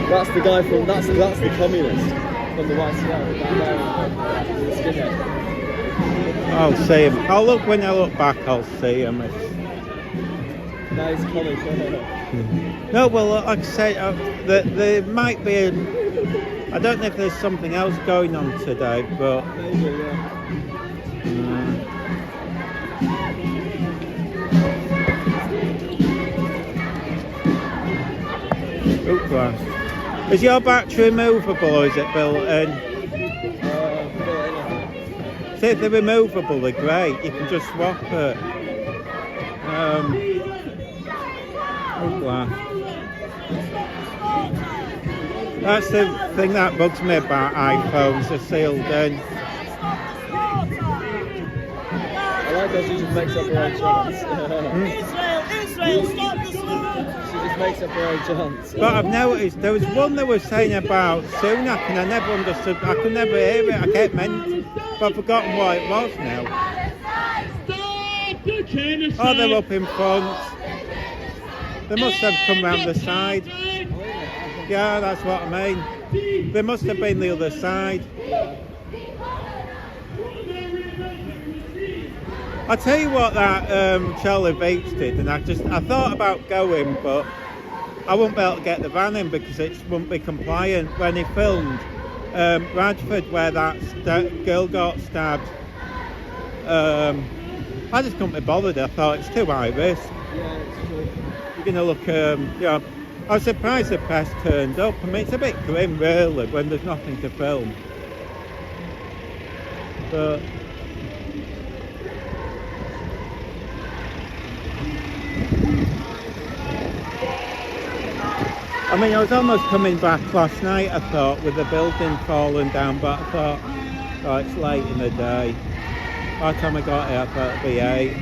That's the guy from, that's the communist from the YCL, down there, the skinhead. I'll see him. I'll look when I look back. I'll see him. No, he's comic. No, well, like I say, there might be a. I don't know if there's something else going on today, but. Maybe, yeah. Oh, Christ. Is your battery removable or is it built in? See, if they're removable, they're great. You can just swap it. Oh, Christ. That's the thing that bugs me about iPhones, they're sealed in. I like how she just makes up her own chants. Israel, stop the slogans! She just makes up her own chants. But I've noticed there was one they were saying about Sunak and I never understood, I could never hear it, I kept meant, but I've forgotten what it was now. Oh, they're up in front. They must have come round the side. Yeah, that's what I mean. They must have been the other side. I tell you what that Charlie Beats did, and I thought about going, but I wouldn't be able to get the van in because it wouldn't be compliant. When he filmed Radford, where that girl got stabbed, I just couldn't be bothered. I thought it's too high risk. Yeah, it's true. You're going to look, I was surprised the press turned up. I mean, it's a bit grim, really, when there's nothing to film. But I mean, I was almost coming back last night, I thought, with the building falling down, but I thought, oh, it's late in the day. By the time I got here, I thought it'd be 8.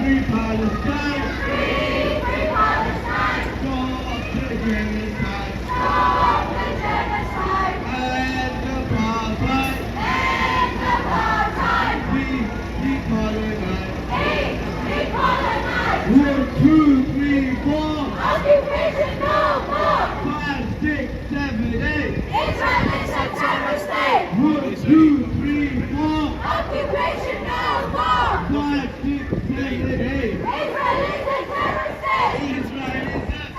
Free Palestine! Occupation no more! 5, 6, 7, 8! Israel is a terrorist state! 1, 2, 3, 4! Occupation no more! 5, 6, 7, 8! Israel is a terrorist state! Israel is a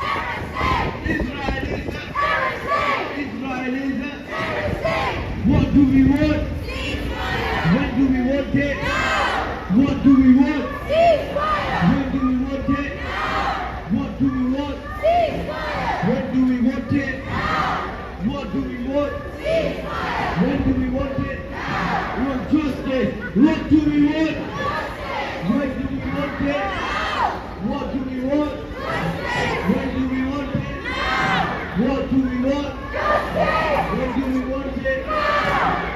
Terrorist state! Israel is a Terrorist state! Israel is a Terrorist state! What do we want? Ceasefire! When do we want it? Now! What do we want? Ceasefire! When do we want it? Now! What do we want? Ceasefire! When do we want it? Now! What do we want? Ceasefire! When do we want it? Now! We want justice. What do we want? Justice! When do we want it? Now! What do we want? Justice! When do we want it? Now! What do we want? Justice! When do we want it? Now!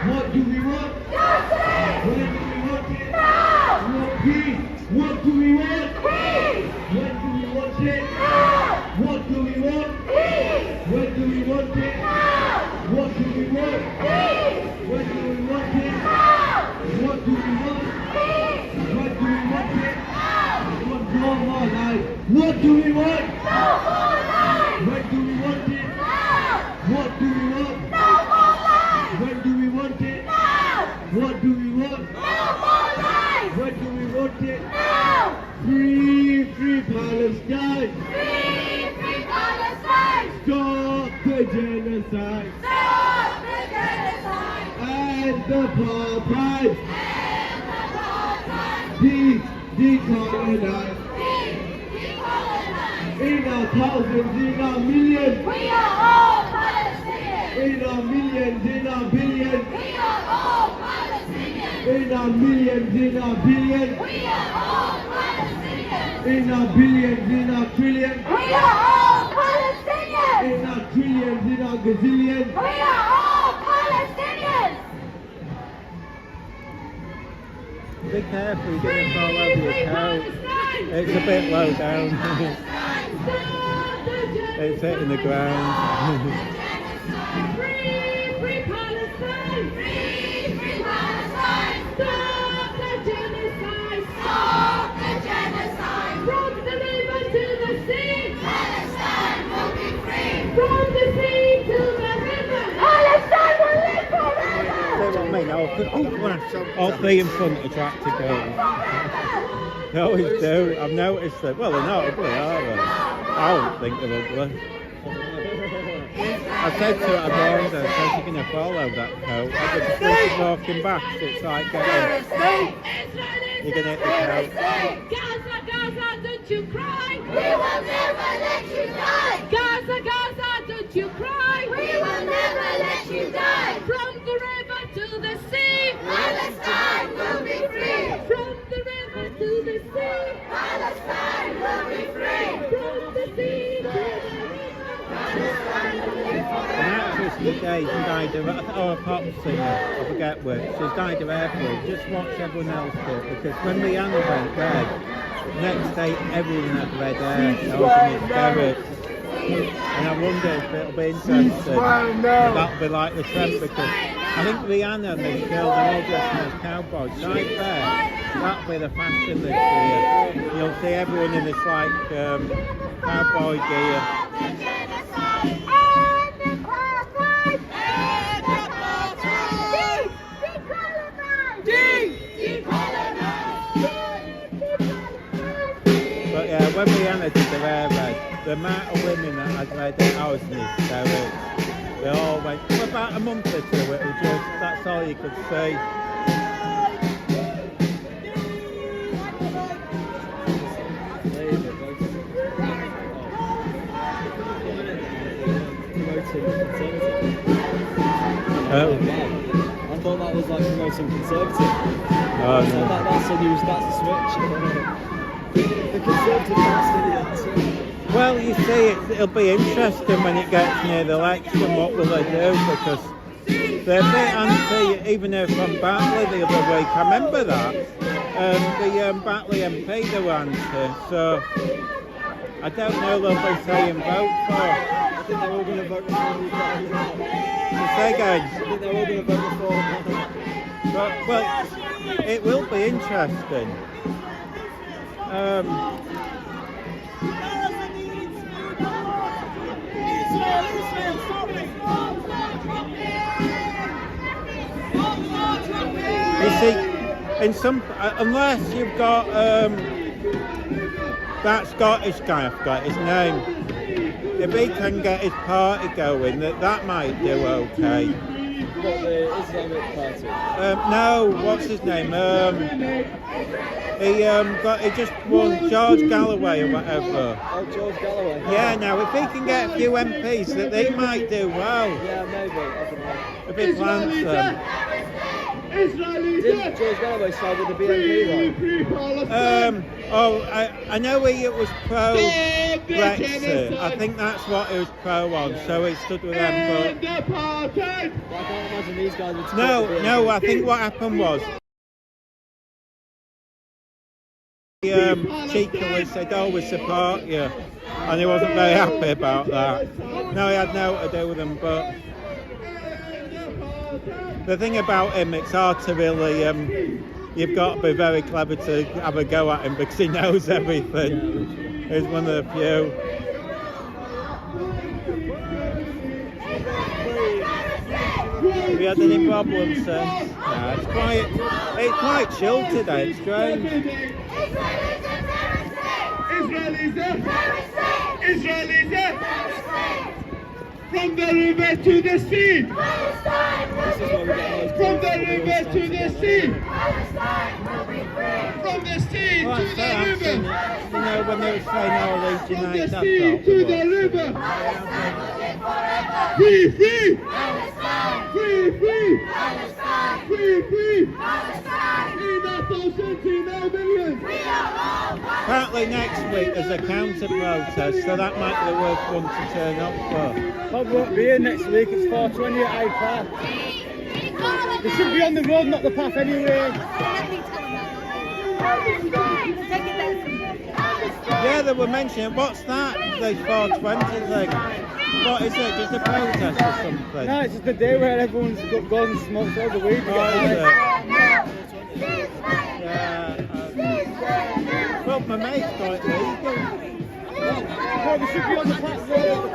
What do we want? Justice! When do we want it? Now! We want peace. What do we want? Peace! When do we want it? Now! What do we want? Peace! When do we want it? Now! What do we want? Peace! When do we want it? Now! What do we want? Peace! When do we want it? Now! We want no more life. What do we want? No more life! When do we want it? Now! What do we want? No more life! When do we want it? Now! What do we want? No more life! When do we want it? Now! Free Palestine! Free Palestine! Stop the genocide! Stop the genocide! And the apartheid! And the apartheid! Decolonize! Decolonize! In our thousands, in our millions! We are all Palestinians! In our millions, in our billions! We are all Palestinians! In our millions, in our billions! We are all Palestinians! In our billions, in our trillions! We are all Palestinians! In our trillions, in our gazillions! We are all Palestinians! be careful, you're going to fall over your couch. It's a bit low down. It's hitting the ground. Free, free Palestine! Free, free Palestine! Stop the genocide! Stop the genocide! From the river to the sea! Palestine will be free! From the sea to the river! Palestine will live forever! See what I mean? I'll be in front of tractor girls. They always do. I've noticed that. Well, they're not ugly, are they? I don't think they're ugly. I said to her, I warned her, so she's going to follow that coat. But she's walking back, so it's like getting... You're going to hit the coat. Gaza, Gaza, don't you cry! We will never let you die! Gaza, Gaza, don't you cry! We will never let you die! From the river to the sea! Palestine will be free! From the river to the sea! Palestine will be free! From the sea to the river! Palestine will be An actress today, she died of, or a pop singer, I forget which, she's died of air flu. Just watch everyone else do it, because when Rihanna went red, the next day everyone had red hair, so it's Derek. And I wonder if it'll be interesting, that'll be like the trend, because I think Rihanna and this girl, they're all dressed as cowboys. Right there, that'll be the fashion this year. You'll see everyone in this like cowboy gear. But yeah, when Rihanna did the hair red, the amount of women that had red hair, I was in hysterics. They all went, for about a month or two, it was just, that's all you could see. Oh. I thought that was like promoting conservative. Oh, no. So that's a news, that's a switch. The conservative Palestinians. Well, you see, it'll be interesting when it gets near the election, what will they do, because they're a bit anti, even though from Batley the other week, I remember that, the Batley MP they were anti, so I don't know they'll be saying vote for. I think they're all going to vote for Say again. I think they're all going to vote for But, well, it will be interesting. You see, in some, unless you've got that Scottish guy, I forgot his name. If he can get his party going, that might do okay. What, the Islamic Party? No, what's his name? He just won George Galloway or whatever. Oh, George Galloway. Yeah, now if he can get a few MPs, that they might do well. Yeah, maybe. I don't know. If he plants them. Didn't George Galloway side with the BNP though? I know he was pro-Brexit. I think that's what he was pro on, so he stood with them. But I can't imagine these guys would support the BNP. No, I think what happened was he cheekily said, "Oh, we support you," and he wasn't very happy about that. No, he had no to do with them, but the thing about him, it's hard to really, you've got to be very clever to have a go at him because he knows everything. He's one of the few. Have you had any problems, sir? No, it's quite chilled today, it's strange. Israel is it! From the river to the sea! From the river to the sea! From the sea to the river! You know, when they were saying our Legion From the sea to the river! Free, free! Free, free! Free, free! Apparently next week there's a counter protest, so that might be the worst one to turn up for. Bob won't be here next week, it's 4:20 at Hyde Park. They should be on the road, not the path anyway. Yeah, they were mentioning, what's that? The 420 thing. What is it? Just a protest or something? No, it's just the day where everyone's got guns and smokes all the weed. Well, my mate's got it legal. Well, we should be on the platform.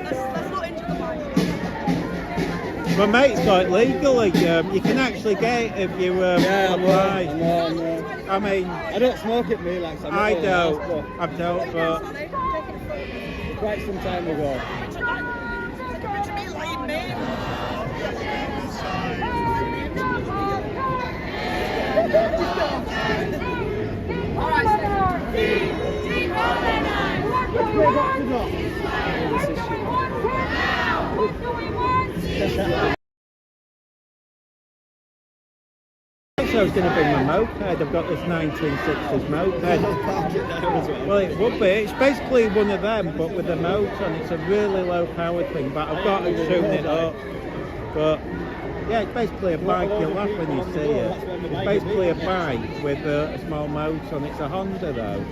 Let's not injure the mic. My mate's got it legally. You can actually get it if you apply. No. I mean, I don't smoke it, me, like, so I don't, but quite some time ago. I was going to bring my moped. I've got this 1960s moped. Well, it would be. It's basically one of them, but with a motor, and it's a really low-powered thing. But I've got to tune it up. But yeah, it's basically a bike. You'll laugh when you see it. It's basically a bike with a small motor, and it's a Honda though.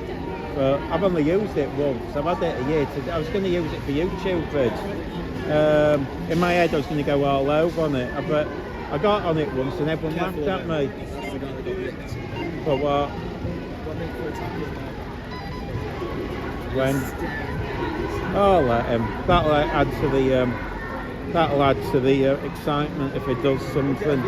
But I've only used it once. I've had it a year. I was going to use it for YouTube vids. In my head, I was going to go all over on it. But I got on it once, and everyone laughed at me. But what? When? Oh, let him. That'll add to the excitement if it does something.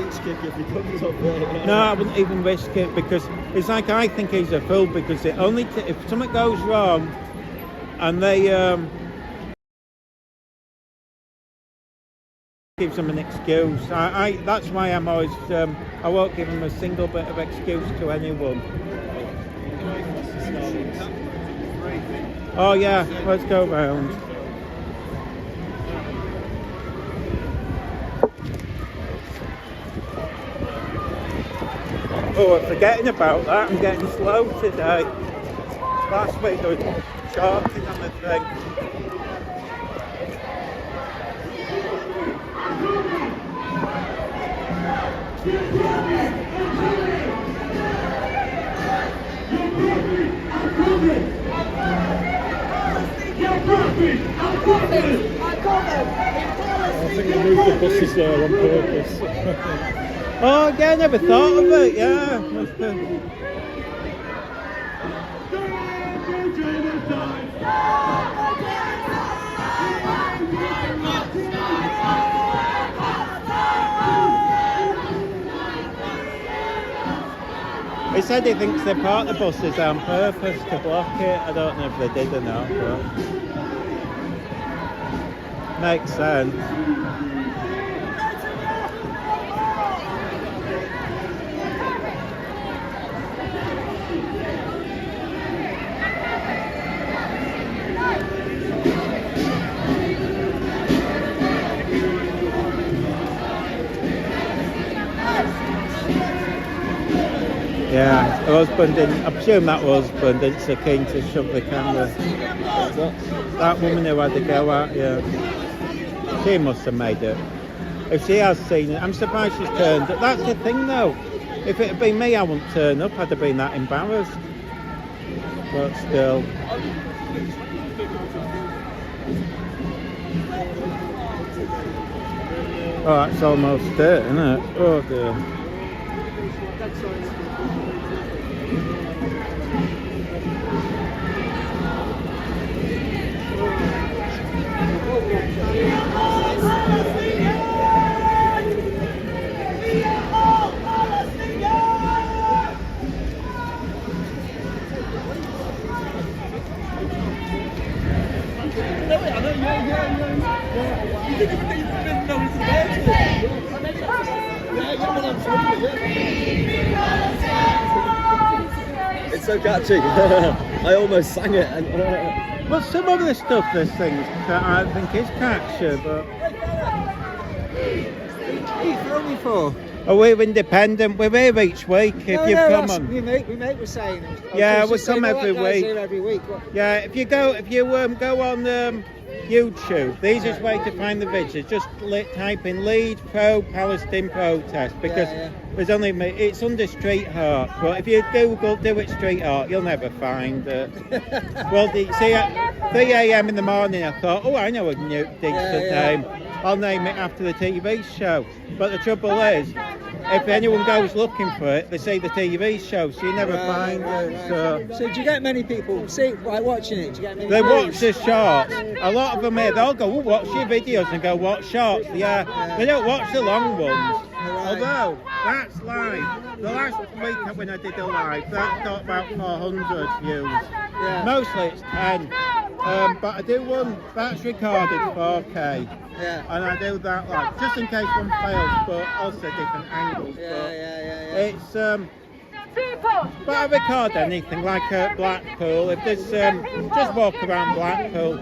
No, I wouldn't even risk it, because it's like I think he's a fool, because it only if something goes wrong and they gives them an excuse. That's why I'm always I won't give them a single bit of excuse to anyone. Oh yeah, let's go round. Oh, I'm forgetting about that. I'm getting slow today. Last week I was talking on the thing. I think they moved the buses there on purpose. Oh yeah, I never thought of it, yeah. Must be. He said he thinks they parked the buses on purpose to block it. I don't know if they did or not, but makes sense. Yeah, her husband didn't, I presume that husband isn't so keen to shove the camera. That woman who had to go out, yeah. She must have made it. If she has seen it, I'm surprised she's turned up. That's the thing though. If it had been me, I wouldn't turn up. I'd have been that embarrassed. But still. Oh, that's almost it, isn't it? Oh dear. It's so catchy. I almost sang it. Well, some of the stuff there's things that I think is catchy, but What are you filming for? Oh, we're independent. We're here each week. If you come on. We mate was saying. Yeah, we come every week. Every week. Yeah, if you go on YouTube, the easiest way to find the videos, just type in Leeds Pro-Palestinian protest, because there's only, it's under street art, but if you Google do it street art, you'll never find it. Well, see, at 3 a.m. in the morning, I thought, oh, I know a new decent name. I'll name it after the TV show. But the trouble is, if anyone goes looking for it, they see the TV show, so you never find it. So do you get many people watching it? Do you get many they views? watch the shorts. A lot of them here, they'll go, oh, watch your videos, and go, watch shorts. Yeah, they don't watch the long ones. Although, that's live. The last week when I did a live, that got about 400 views. Yeah. Mostly it's 10. But I do one that's recorded 4K. Yeah. And I do that live, just in case one fails, but also different angles. It's but I record anything, like Blackpool. If there's just walk around Blackpool.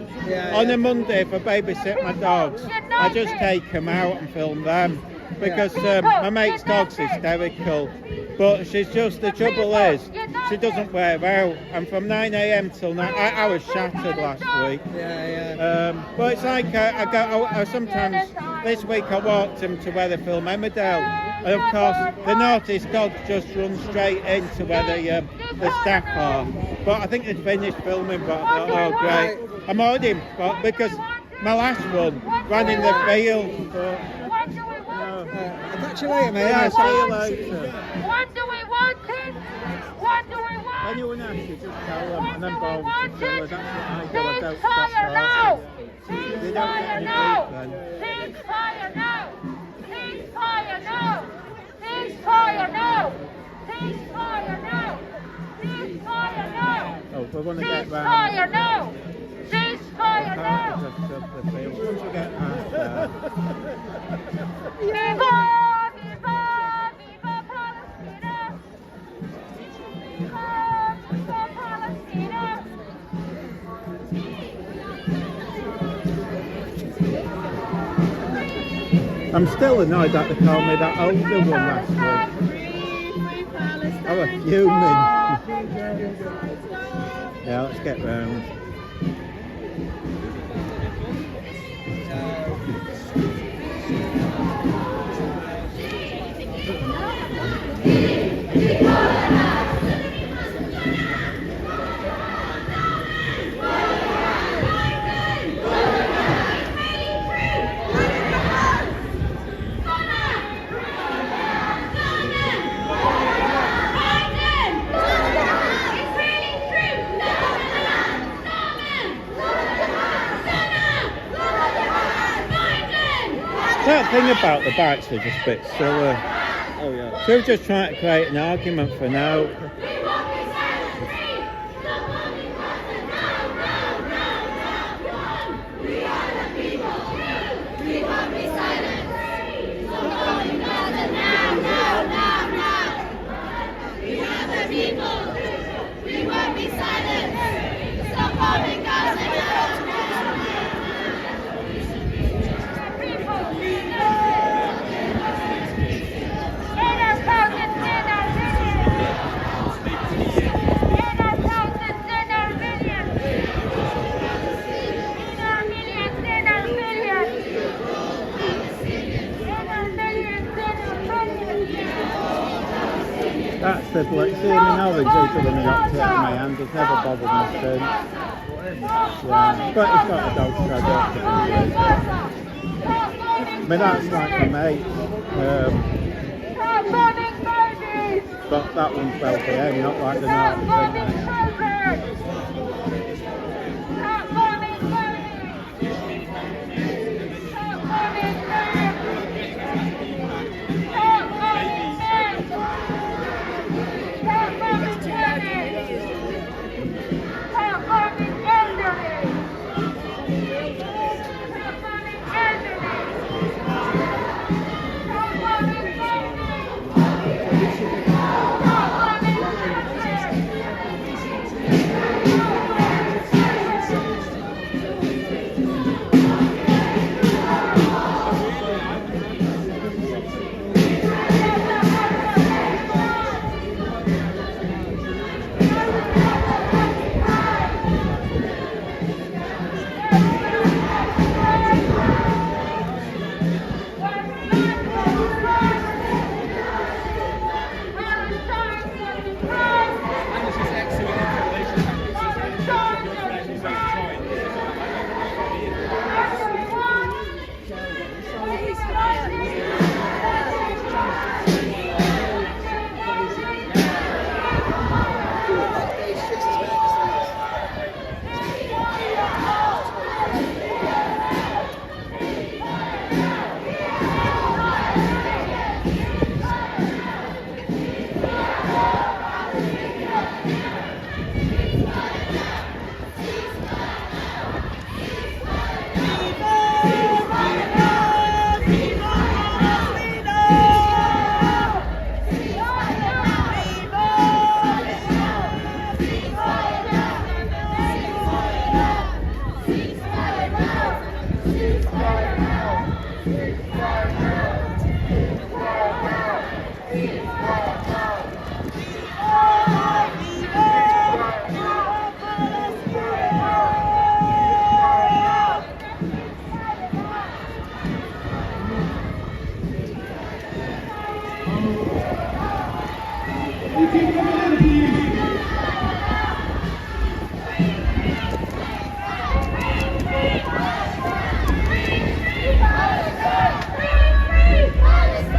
On a Monday, if I babysit my dogs, I just take them out and film them, because my mate's dog's hysterical. But she's just, the trouble is, she doesn't wear out, and from 9 a.m. till 9, I was shattered last week. But it's like, I sometimes, this week I walked him to where they film Emmerdale, and of course, the naughtiest dogs just run straight into where the staff are. But I think they'd finished filming, but I thought, oh great. I'm already, because my last one ran in the field, but... I'll catch you later, mate. Yeah, see you later. What do we want, kids? What do we want? Anyone asks you, just tell them, and then both to tell us. That's what I do. I don't Ceasefire now! They don't get any now! then. Ceasefire now! Ceasefire now! Ceasefire now! Ceasefire now! Ceasefire now! Oh, we want to get round. Ceasefire now! Ceasefire now! Once we get past that. Viva! Viva! Viva Palestina! Viva! Viva Palestina! I'm still annoyed that they called me that older one last week. I'm a human. Yeah, let's get round. That thing about the bikes is just a bit silly. Oh yeah. So we're just trying to create an argument for now. That's the bloke. See him in orange, he's the one who got hit on my hand. He's never bothered me since. Yeah. But he's got a dog, so I don't think I mean, that's like my mate. But that one's well for him, not like the North thing.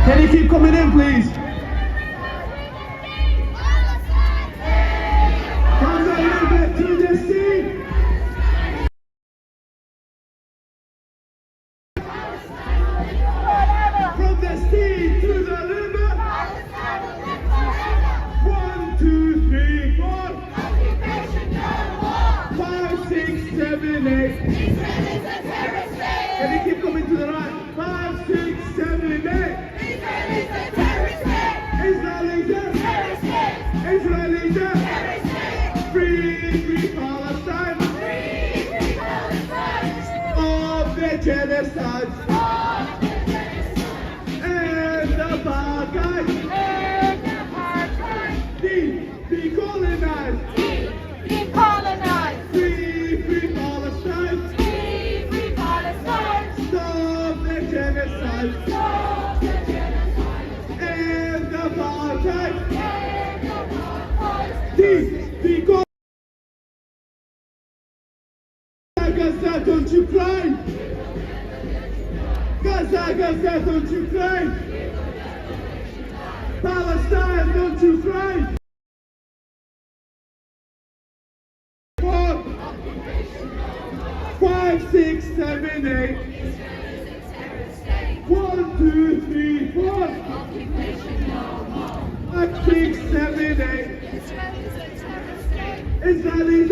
Can you keep coming in, please? Comes a little bit to the seat. From the sea to the river. 1, 2, 3, 4. 5, 6, 7, 8. Can you keep coming to the right? 5, 6, 7, 8. Israelis, free Palestine, stop the genocide, and apartheid, decolonize, free Palestine, stop the genocide, and apartheid. Gaza, don't you cry! Gaza, Gaza, don't you cry! Palestine, don't you cry! 4, 5, 6, 7, 8. 1, 2, 3, 4. 5, 6, 7, 8. Israelis,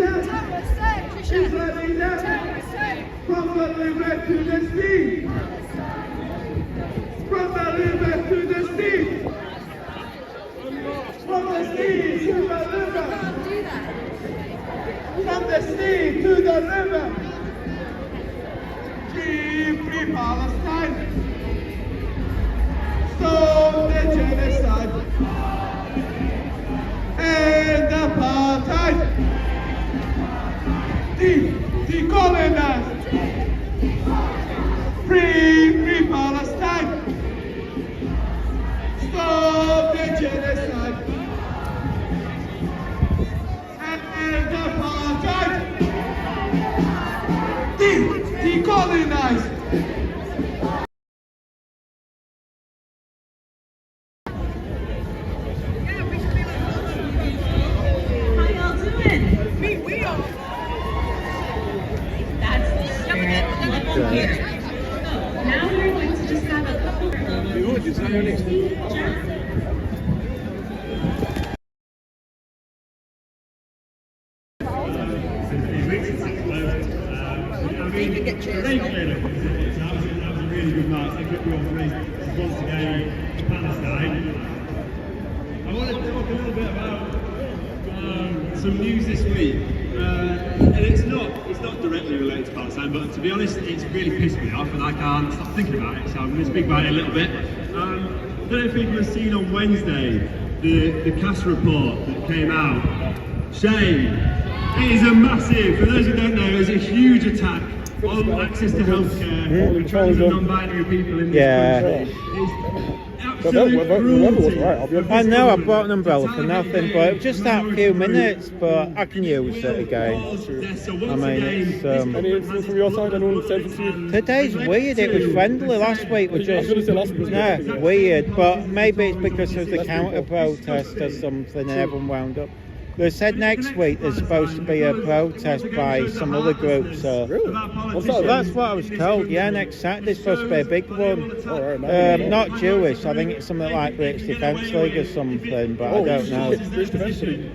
from the river to the sea, from the river to the sea, from the sea to the river, from the sea to the river, free Palestine, stop the genocide, and apartheid. Decolonize, free Palestine, stop the genocide, and apartheid, decolonize. Now we're going to just have a couple That was a really good night. Thank you all three once again Palestine. I want to talk a little bit about some news this week. And it's not directly related to Palestine, but to be honest, it's really pissed me off and I can't stop thinking about it, so I'm going to speak about it a little bit. I don't know if people have seen on Wednesday the CAS report that came out. Shame. It is a massive, for those who don't know, it's a huge attack on access to healthcare for trans and non-binary people in this country. It's absolute cruelty. I know I bought an umbrella for nothing, but it was just that few minutes, but I can use it again. I mean, it's... Any incidents from your side? Anyone said to you? Today's weird, it was friendly, last week was just... weird, but maybe it's because of the counter-protest or something and everyone wound up. They said next week there's supposed to be a protest by some other group, so... Really? That's what I was told, yeah, next Saturday's supposed to be a big one. Not Jewish, I think it's something like British Defence League or something, but I don't know.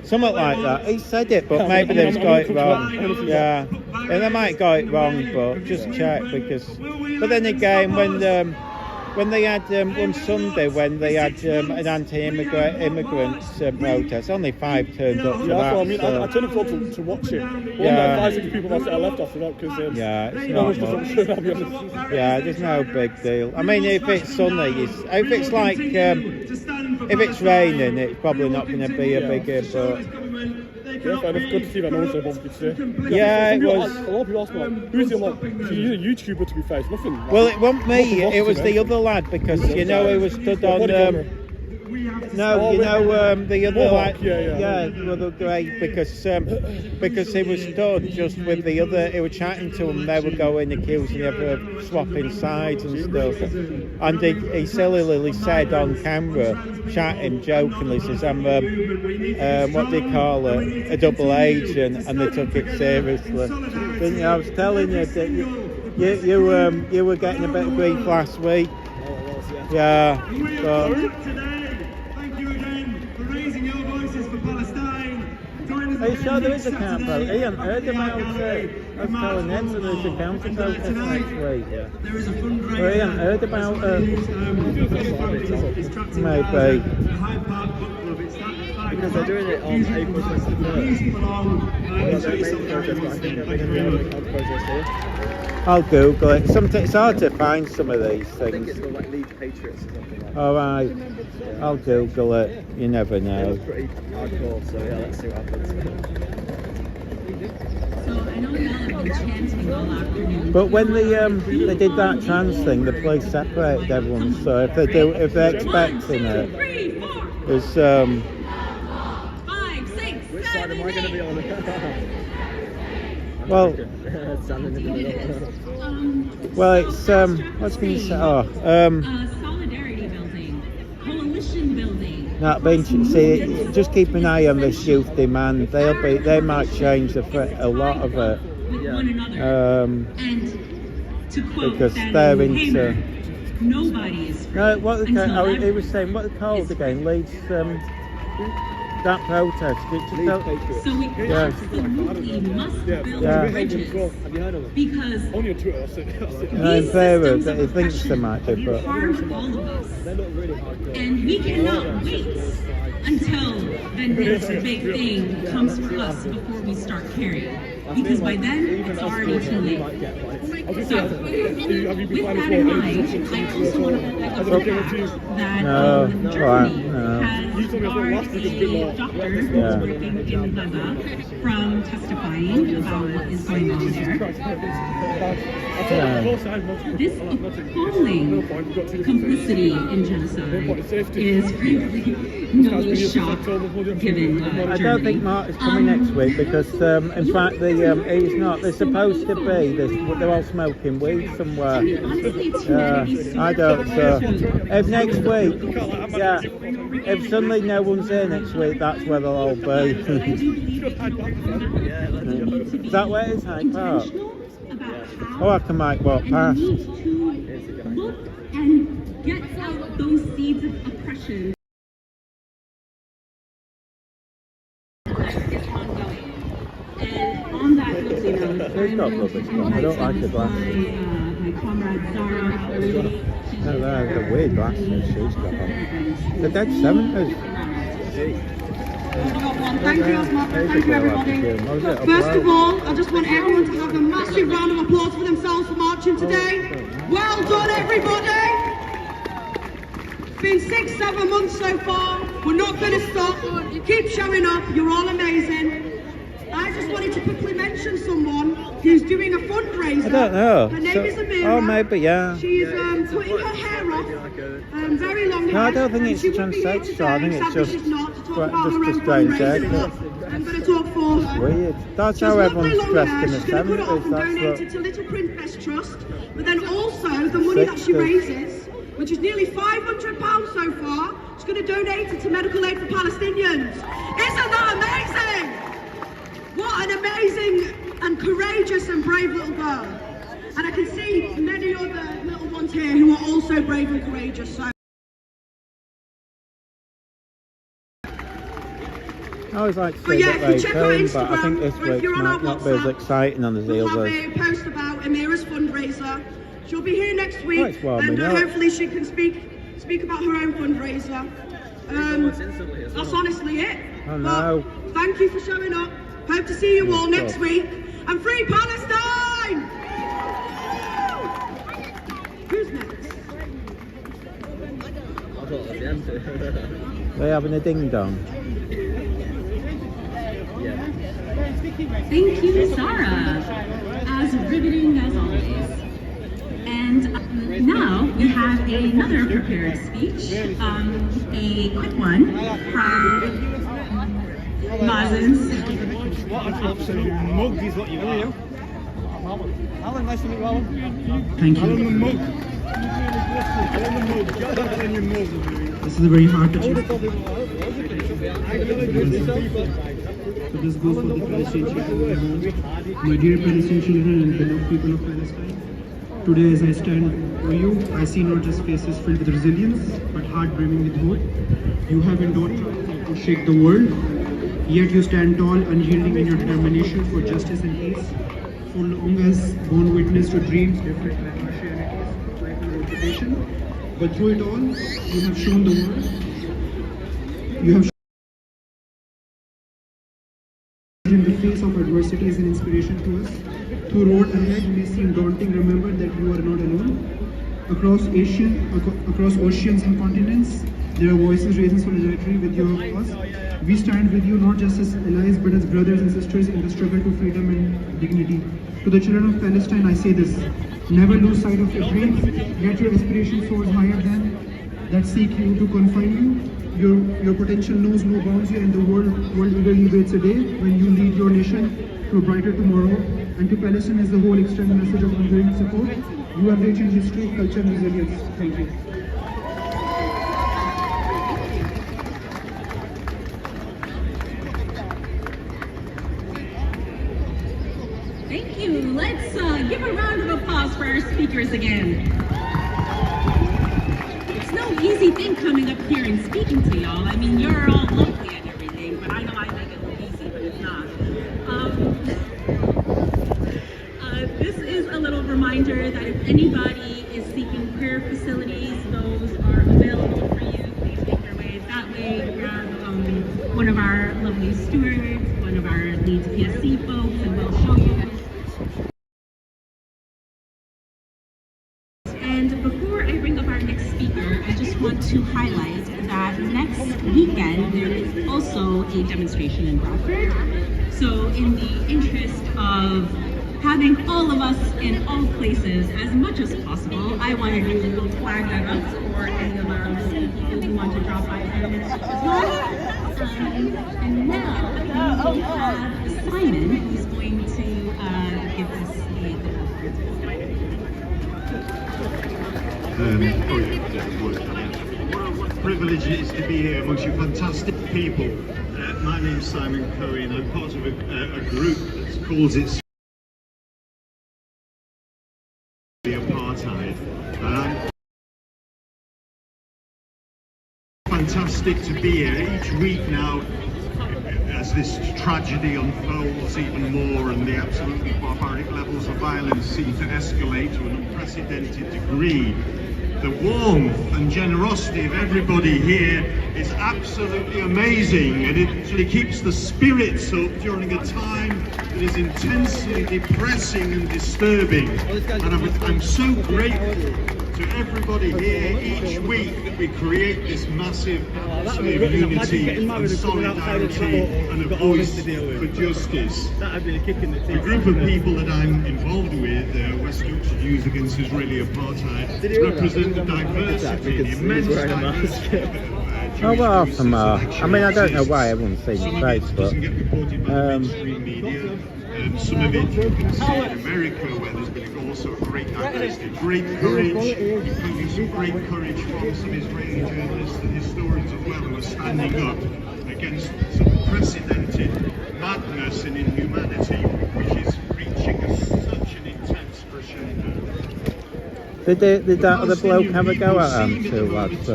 Something like that. He said it, but maybe they've got it wrong. Yeah, and they might got it wrong, but just check, because... But then again, when when they had one Sunday when they had an anti-immigrants protest, only 5 turned up for Yeah, that's that. what I mean. So. I turned up to watch it. But Yeah. 5, 6 people that I left after that because It's no not one's just much. sure, I'll be honest. Yeah, there's no big deal. I mean, if it's sunny, if it's like, if it's raining, it's probably not going to be a big but. Yeah, fair enough. Good to see that no one's so bothered to say. Yeah, it A lot was. of people ask me, like, who's he? I'm like, he's a YouTuber to be fair. It's nothing. Like, Well, it wasn't me, nothing lost it was to the him. other lad, because, you know, he was stood on, Body camera. no, you know, the other lad, yeah. the other guy, because he was stood just with the other, he was chatting to him, they were going, accusing him of swapping sides and stuff, and he sillily said on camera, chatting jokingly, says, I'm, what do you call it, a double agent, and they took it seriously. Didn't you? I was telling you that you were getting a bit of grief last week. Yeah, but Thank you again for raising your voices for Palestine. are you sure there is a counter vote? He hadn't heard about it. I was telling him that there's a counter protest next week. There is a fundraiser. Well, he hadn't heard about it. Maybe. The Hyde Park Book Club. It's that Because they're doing it on April 23rd. They're making protest, but I think they're going to be able to have protest here. I'll Google it. Sometimes it's hard to find some of these I think things. it's called like Leeds Patriots or something like that. All right, I'll Google it. You never It know. was pretty hardcore, so yeah, let's see what happens. So I know y'all have been chanting all afternoon. But when they did that trans thing, the police separated everyone. So if they're expecting it, there's 5, 6, Which side am I going to be on? well, Standing in the middle. well, it's what's going to say? solidarity building, coalition building. That bench. See, just keep an eye on this youth demand. They might change a lot of it. With one another. And to quote Because Thaddeus they're Hamer, into. nobody is free No, what until he was saying. What they called again? Leeds. That protest. So we absolutely must build bridges Have you heard of them? because Only on Twitter, that's it. That's it. In favour that he thinks they might be, but harm all of us. They look really hardcore. And we cannot wait until the next big thing comes for us before we start caring. Because by then, it's already too late. So, with that in mind, I also want to point out the fact that Germany has barred a doctor who's working in Gaza from testifying about what is going on there. This appalling complicity in genocide is frankly no shock given I don't think Mark is coming next week because, in fact, he's not. They're supposed to be. They're all smoking weed somewhere. I don't. So, if next week, if suddenly no one's here next week, that's where they'll all be. Is that where it is, Hyde Park? Oh, I can might walk past. Look and get out those seeds of oppression. And on that note, It's not rubbish, but I don't like the glasses. my comrade Zara. No, they're the weird glasses she's got on. The dead 70s. Thank you, Asma. Thank you, everybody. First of all, I just want everyone to have a massive round of applause for themselves for marching today. Well done, everybody. It's been 6-7 months so far. We're not going to stop. Keep showing up. You're all amazing. I just wanted to quickly mention someone who's doing a fundraiser. I don't know. Her name is Amira. Oh, maybe, yeah. She's putting her hair off, very long hair. No, I don't think it's She wouldn't be here transsexual. I think today. it's Sadly, just she's not, to talk about just her a own strange fundraiser, haircut. but I'm going to talk for her. Weird. That's She's how lovely everyone's long dressed hair. in the She's going to put it off 70s. and That's donate what. it to Little Princess Trust. But then also the money that she 60s. raises, which is nearly £500 so far, she's going to donate it to medical aid for Palestinians. Isn't that amazing? What an amazing and courageous and brave little girl. And I can see many other little ones here who are also brave and courageous. So. I always like to But see yeah, what if they you check our film, but I think Instagram, this or if week you're on our might not be as WhatsApp, exciting on the we'll have others. a post about Amira's fundraiser. She'll be here next week, and hopefully she can speak about her own fundraiser. That's honestly it. Oh, no. But thank you for showing up. Hope to see you all next week. And free Palestine! Who's next? I thought that was the answer. We're having a ding dong. Thank you, Sarah. As riveting as always. And now we have another prepared speech, a quick one from Mazen's. What an absolute mug is what you are. Alan, nice to meet you, Alan. Thank you. Alan the mug. Alan the mug. Get that in your mug. This is a very hard to choose. So this goes for the Palestinian children. My dear Palestinian children and beloved people of Palestine. Today as I stand for you, I see not just faces filled with resilience, but heart brimming with hope. You have endured trials to shake the world, yet you stand tall, unyielding in your determination for justice and peace. For long as borne witness to dreams different like partialities, life and occupation. But through it all, you have shown the world. You have in the face of adversity is an inspiration to us. Though road ahead may seem daunting, remember that you are not alone. Across oceans and continents, there are voices raising solidarity with your cause. We stand with you not just as allies but as brothers and sisters in the struggle to freedom and dignity. To the children of Palestine, I say this: never lose sight of your dreams. Let your aspirations soar higher than that seek you to confine you. Your potential knows no bounds here, and the world eagerly waits a day when you lead your nation to a brighter tomorrow. And to Palestine as the whole, extend a message of ongoing support. You are rich in history, culture, and resilience. Thank you. Thank you. Let's give a round of applause for our speakers again. It's no easy thing coming up here and speaking to y'all. I mean, you're all lovely and everything, but I know I make it look easy, but it's not. This is a little reminder that if anybody is seeking prayer facilities, those are available for you. Please make your way that way. Grab one of our lovely stewards, one of our Leeds PSC folks, and we'll show you. And before I bring up our next speaker, I just want to highlight that next weekend there is also a demonstration in Bradford. So in the interest of having all of us in all places as much as possible, I wanted to flag that up for any of our people who want to drop by as well. And now we have Simon, who's going to give us What a privilege it is to be here amongst you fantastic people. My name's Simon Cohen. I'm part of a group that calls it apartheid. Fantastic to be here each week now as this tragedy unfolds even more and the absolutely barbaric levels of violence seem to escalate to an unprecedented degree. The warmth and generosity of everybody here is absolutely amazing, and it actually keeps the spirits up during a time that is intensely depressing and disturbing. And I'm so grateful to everybody here each week that we create this massive atmosphere of unity and solidarity and a voice for justice. The group of people that I'm involved with, West Yorkshire Youth Against Israeli Apartheid, represent the diversity, the immense diversity. Oh, well, I mean, I don't know why everyone's saying face, but some of it you can see in America, where there's been also great diversity, great courage, including some great courage from some Israeli journalists and historians as well, who are standing up against some unprecedented madness and inhumanity, which is reaching such an intense crescendo. Did that other bloke have a go at him too, lads?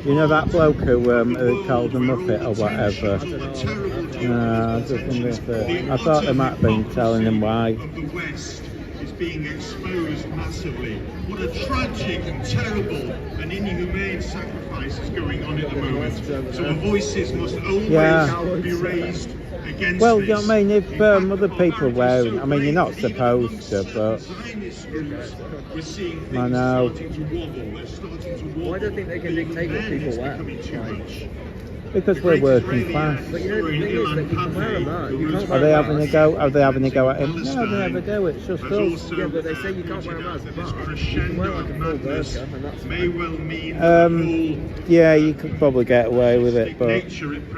You know that bloke who called the Muppet or whatever? I thought they might have been telling him why. being exposed massively. What a tragic and terrible and inhumane sacrifice is going on at the moment. So our voices must always be raised against well, this. you know what I mean? If other people wear it, I mean, you're not supposed to, but I know. Well, I don't think they can dictate what people wear. Because we're working class. But you know, the thing is that you can wear a mask. You can't Are wear they a having a mask. go? Are they having a go at him? No, they never do. It's just us. Yeah, but they say you can't wear a mask. But you can wear like a full burqa, and that's may well mean yeah, you could probably get away with it, but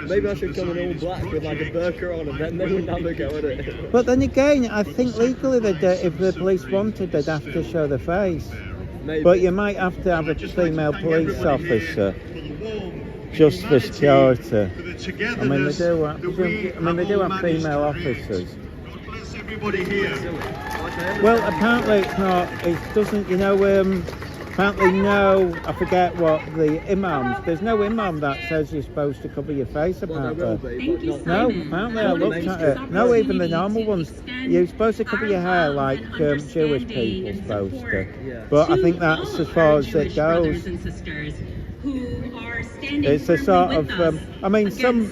maybe I should come in all black with like a burqa on, and then they would have a go at it. But then again, I think legally, if the police wanted, they'd have to show their face. Maybe. But you might have to have a female police officer just for security. I mean, they do. I mean, they do have female officers. Well, apparently it's not. It doesn't. You know. Apparently, no. I forget what the imams. There's no imam that says you're supposed to cover your face. Apparently. No. Apparently, I looked at it. No, even the normal ones. You're supposed to cover your hair like Jewish people supposed to. But I think that's as far as it goes. It's a sort of. I mean, some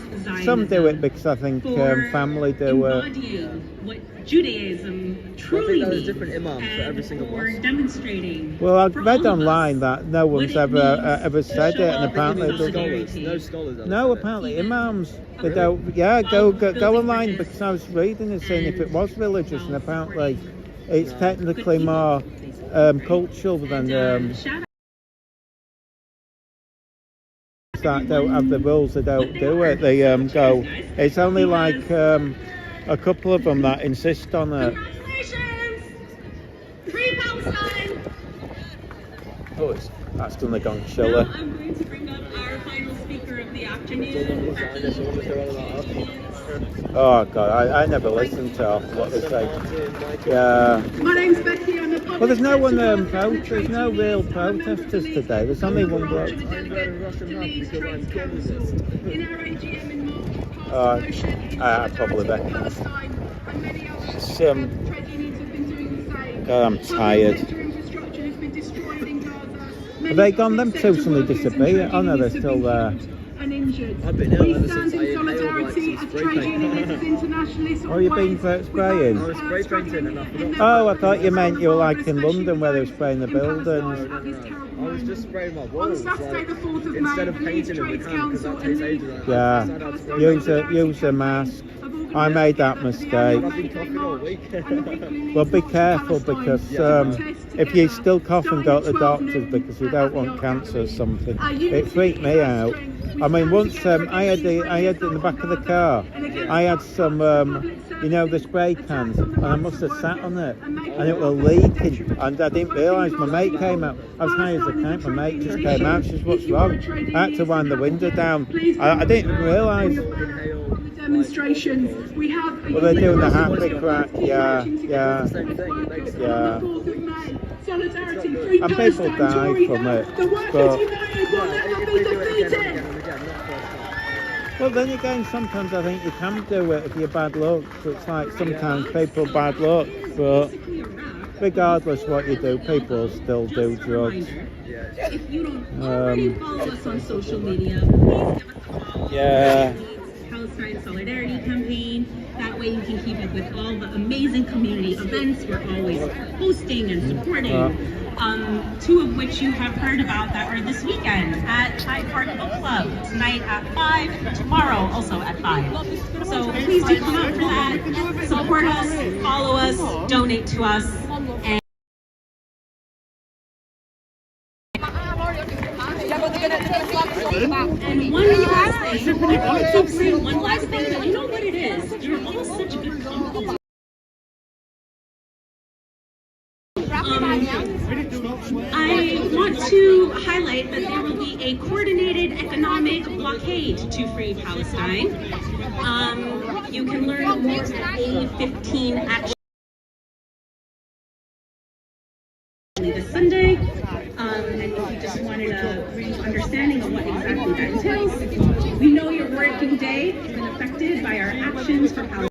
do it because I think family do it. Judaism truly I think there's different imams for every single one. Demonstrating. Well, I've read online that no one's ever said it, and apparently no scholars. No, apparently imams. They don't. Yeah, go online because I was reading and seeing if it was religious, and apparently it's technically more cultural than. That don't have the rules, they don't do it. They go. It's only like a couple of them that insist on it. Congratulations! Free Palestine! Oh, that's done the gong chiller. Now I'm going to bring up our final speaker of the afternoon. Oh God, I never listened to what they say. Yeah. My name's Becky. I'm a Well, there's no one there's no real protesters today. There's only one bloke. I probably bet. God, I'm tired. Have they gone? Them two suddenly disappeared. Oh no, they're still there. I've been ill ever since I inhaled like some spray paint. Oh, you've been spraying? I was spray painting and I forgot. Oh, I thought you meant you were like in London where they were spraying the buildings. No. I was just spraying my walls, like, instead of painting them with hand, because that takes ages. Yeah, use a mask. I made that mistake. I've been coughing all week. Well, be careful because if you still cough and go to the doctors because you don't want cancer or something, it freaked me out. I mean, once I had in the back of the car, I had some, the spray cans, and I must have sat on it, and it was leaking, and I didn't realise. My mate came out. I was high as a kite. My mate just came out. She said, "What's wrong?" I had to wind the window down. I didn't realise. Demonstrations. We have. Well, they're doing the happy crack. Yeah. Solidarity, and people die from it. The workers united will never be defeated. Well, then again, sometimes I think you can do it if you're bad luck. So it's like sometimes people bad luck, but regardless what you do, people still do drugs. If you don't already follow us on social media, please give us a follow. Yeah. Palestine Solidarity Campaign. That way you can keep up with all the amazing community events we're always hosting and supporting. Two of which you have heard about that are this weekend at Hyde Park Book Club, tonight at 5, tomorrow also at 5. So please do come out for that, support us, follow us, donate to us. And one last thing, you know what it is? You're all such good company. I want to highlight that there will be a coordinated economic blockade to free Palestine. You can learn more at A15 Action this Sunday. And if you just wanted a brief understanding of what exactly that entails, we know your working day has been affected by our actions for Palestine.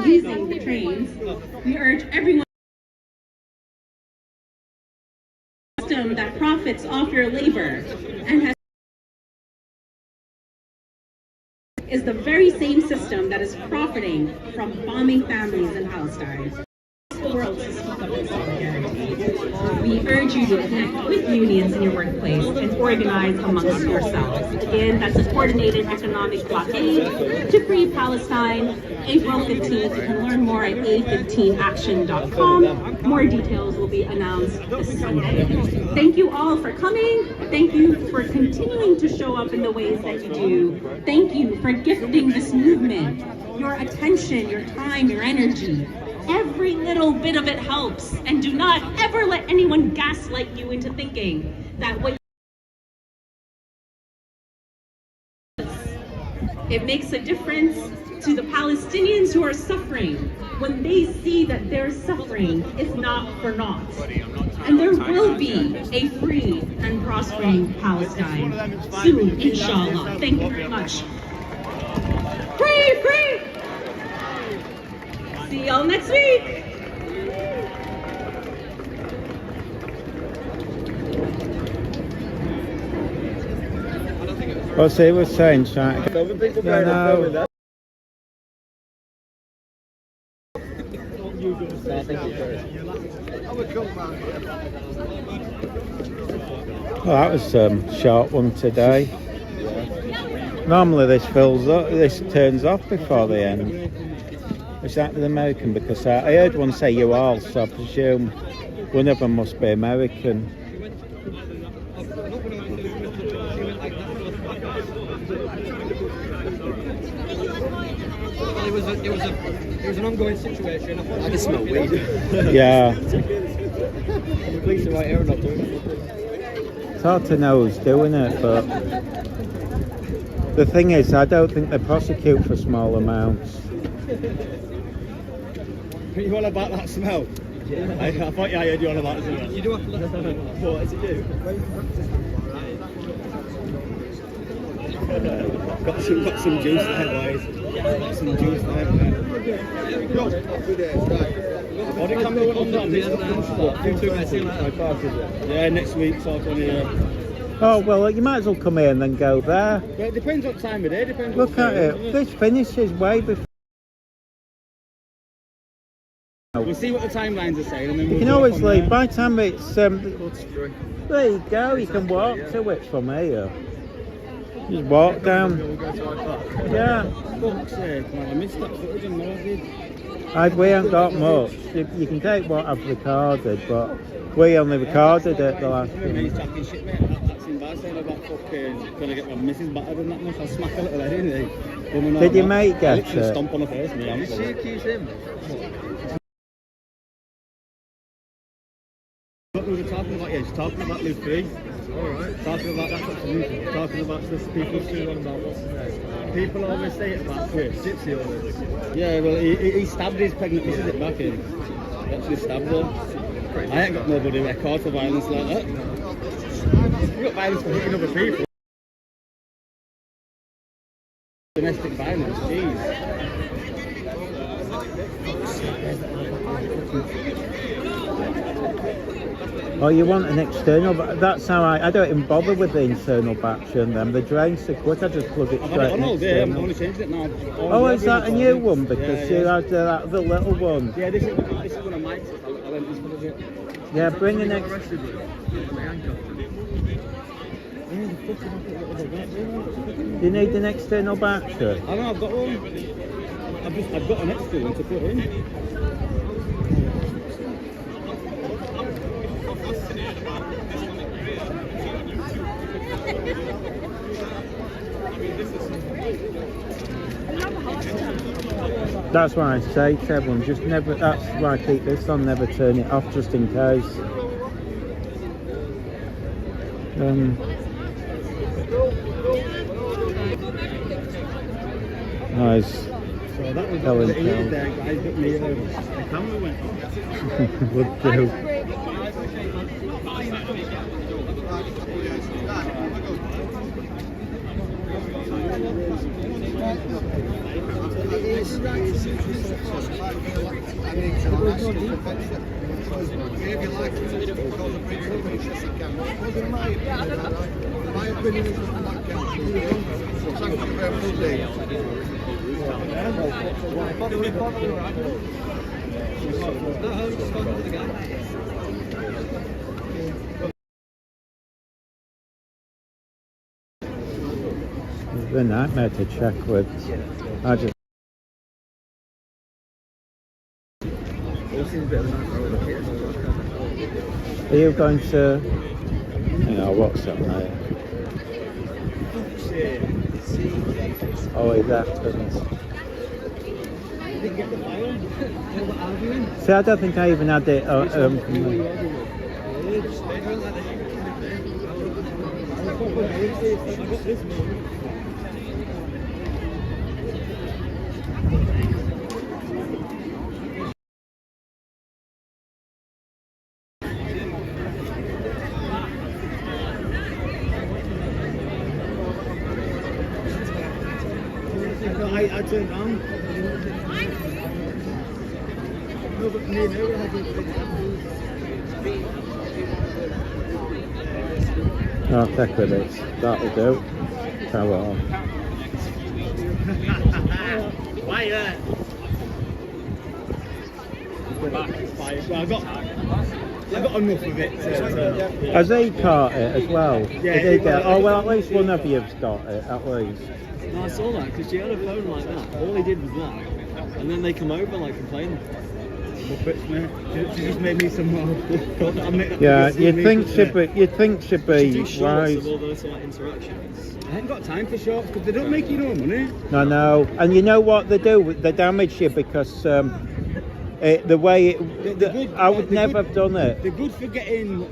using the trains, we urge everyone system that profits off your labor and has is the very same system that is profiting from bombing families in Palestine. The world to speak up in solidarity. We urge you to connect with unions in your workplace and organize amongst yourselves. Again, that's a coordinated economic blockade to free Palestine, April 15th. You can learn more at a15action.com. More details will be announced this Sunday. Thank you all for coming. Thank you for continuing to show up in the ways that you do. Thank you for gifting this movement, your attention, your time, your energy. Every little bit of it helps, and do not ever let anyone gaslight you into thinking that what it makes a difference to the Palestinians who are suffering when they see that their suffering is not for naught. And there will be a free and prospering Palestine soon, inshallah. Thank you very much. Free, free! See y'all next week. What's he was saying, Chants? No. Well, that was a short one today. Normally this fills up, this turns off before the end. Is that the American? Because I heard one say you all, so I presume one of them must be American. It was an ongoing situation. I can smell weed. Yeah. The police are right here and not doing it. It's hard to know who's doing it, but the thing is, I don't think they prosecute for small amounts. You all about that smell? Yeah. I thought I heard you all about the smell. You do have to let what does it do? Got some juice there, boys. Got some juice there. Yeah, next week, so Oh, well, you might as well come here and then go there. Well, it depends what time of day. Look at it. This finishes way before. We'll see what the timelines are saying, and then You can always leave. By the time it's there you go. You can walk to it from here. Just walk down. Yeah. Fuck's sake, man, I missed that footage and We haven't got much. You can take what I've recorded, but we only recorded it the last thing. He's chatting shit, mate. That's embarrassing about fucking gonna get my missus battered and that much. I'll smack a little head in there. Did your mate get it? Stomp on her face, me. Did she accuse him? What we were talking about, she's talking about Live Free. Alright. Talking about that talking about this people about what's his name. People always say it about Chris. Gypsy always. Yeah, well he stabbed his pregnant missus it back in. He actually stabbed her. I ain't got nobody record for violence like that. You've got violence for hitting other people. Domestic violence, jeez. Oh, you want an external, but that's how I don't even bother with the internal battery and them. The drain's so quick, I just plug it straight in. I've only changed it now. Oh, is that a new one? Because you had the little one. Yeah, this is one of mine. I'll end this one of it. Yeah, bring the next. Do you need an external battery? I know, I've got one. I've got an extra one to put in. That's why I say to everyone, just never, that's why I keep this on, never turn it off just in case. Nice. So that was the ear there, guys, but the camera went off. Would do. If you like it, because of big movements, yes, it can. But in my opinion is not that counts. So thank you very much indeed. It's a nightmare to check with. I just. Are you going to? Hang on, what's up now? Oh, it happens. See, I don't think I even had it. I turned around. No, but me and her had I'll check with it. That'll do. Power on. Why there? Well, I got enough of it. Has he caught it as well? Yeah. Did he get? Oh well, at least one of you's got it. At least. No, I saw that because she had a phone like that. All he did was that, and then they come over like complaining. She just made me some more. Yeah, you'd think she'd be wise. Of all those like interactions. I haven't got time for shorts because they don't make you no money. I know, and you know what they do? They damage you because the way I would never have done it. They're good for getting,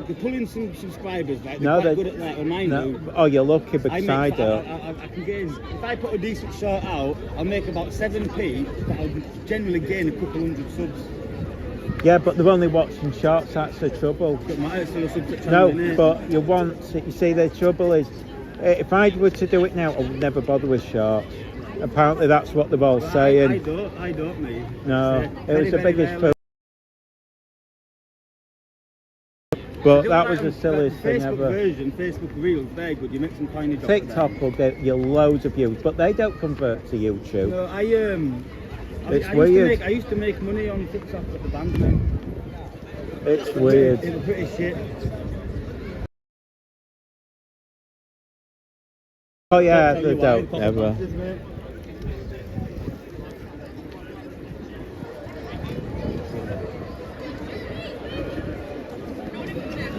they're pulling some subscribers. Like No, they're quite good at that. On mine no. do. Oh, you're lucky because I do. I can gain. If I put a decent short out, I'll make about 7p, but I'll generally gain a couple hundred subs. Yeah, but they're only watching shorts. That's the trouble. Doesn't matter, it's still a sub to No, 10 but you want. You see, the trouble is, if I were to do it now, I would never bother with shorts. Apparently, that's what they're all saying. I don't, mate. No, it was the biggest rarely. But that was the silliest thing Facebook ever. version, Facebook Reels, very good. You make some tiny drops. TikTok will get you loads of views, but they don't convert to YouTube. No, It's weird. I used to make money on TikTok at the band now. It's weird. It was pretty shit. Oh yeah, they don't ever.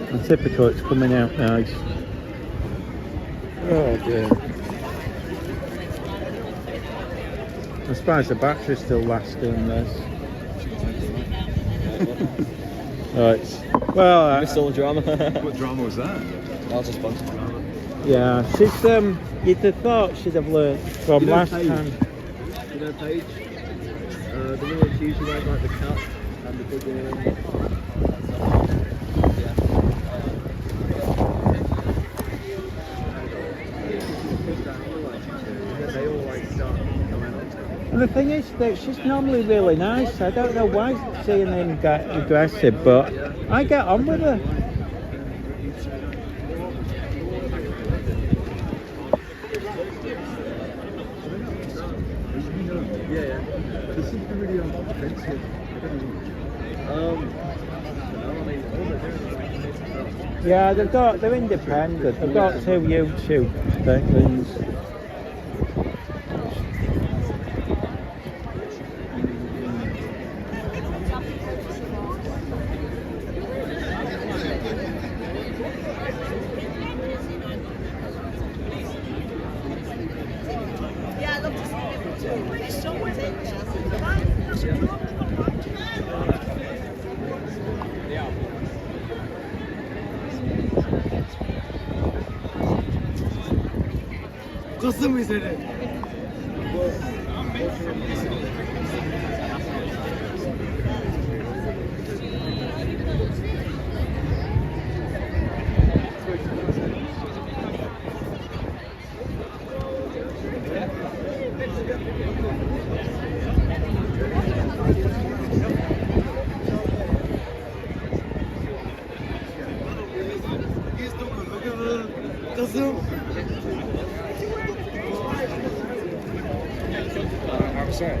And typical, it's coming out nice. Oh dear. I'm surprised the battery's still lasting this. Right. Well, I missed all the drama. What drama was that? That was a sponsored drama. Yeah, she's you'd have thought she'd have learned from last time. You know Paige? The one that's usually wears like the cap and the big And the thing is that she's normally really nice. I don't know why seeing him get aggressive, but I get on with her. Yeah. This is really offensive. Yeah, they're independent. They've got 2 YouTube things. Yeah, I'd love to see it too. It's so worth it. Custom is it? activism. I'm sorry.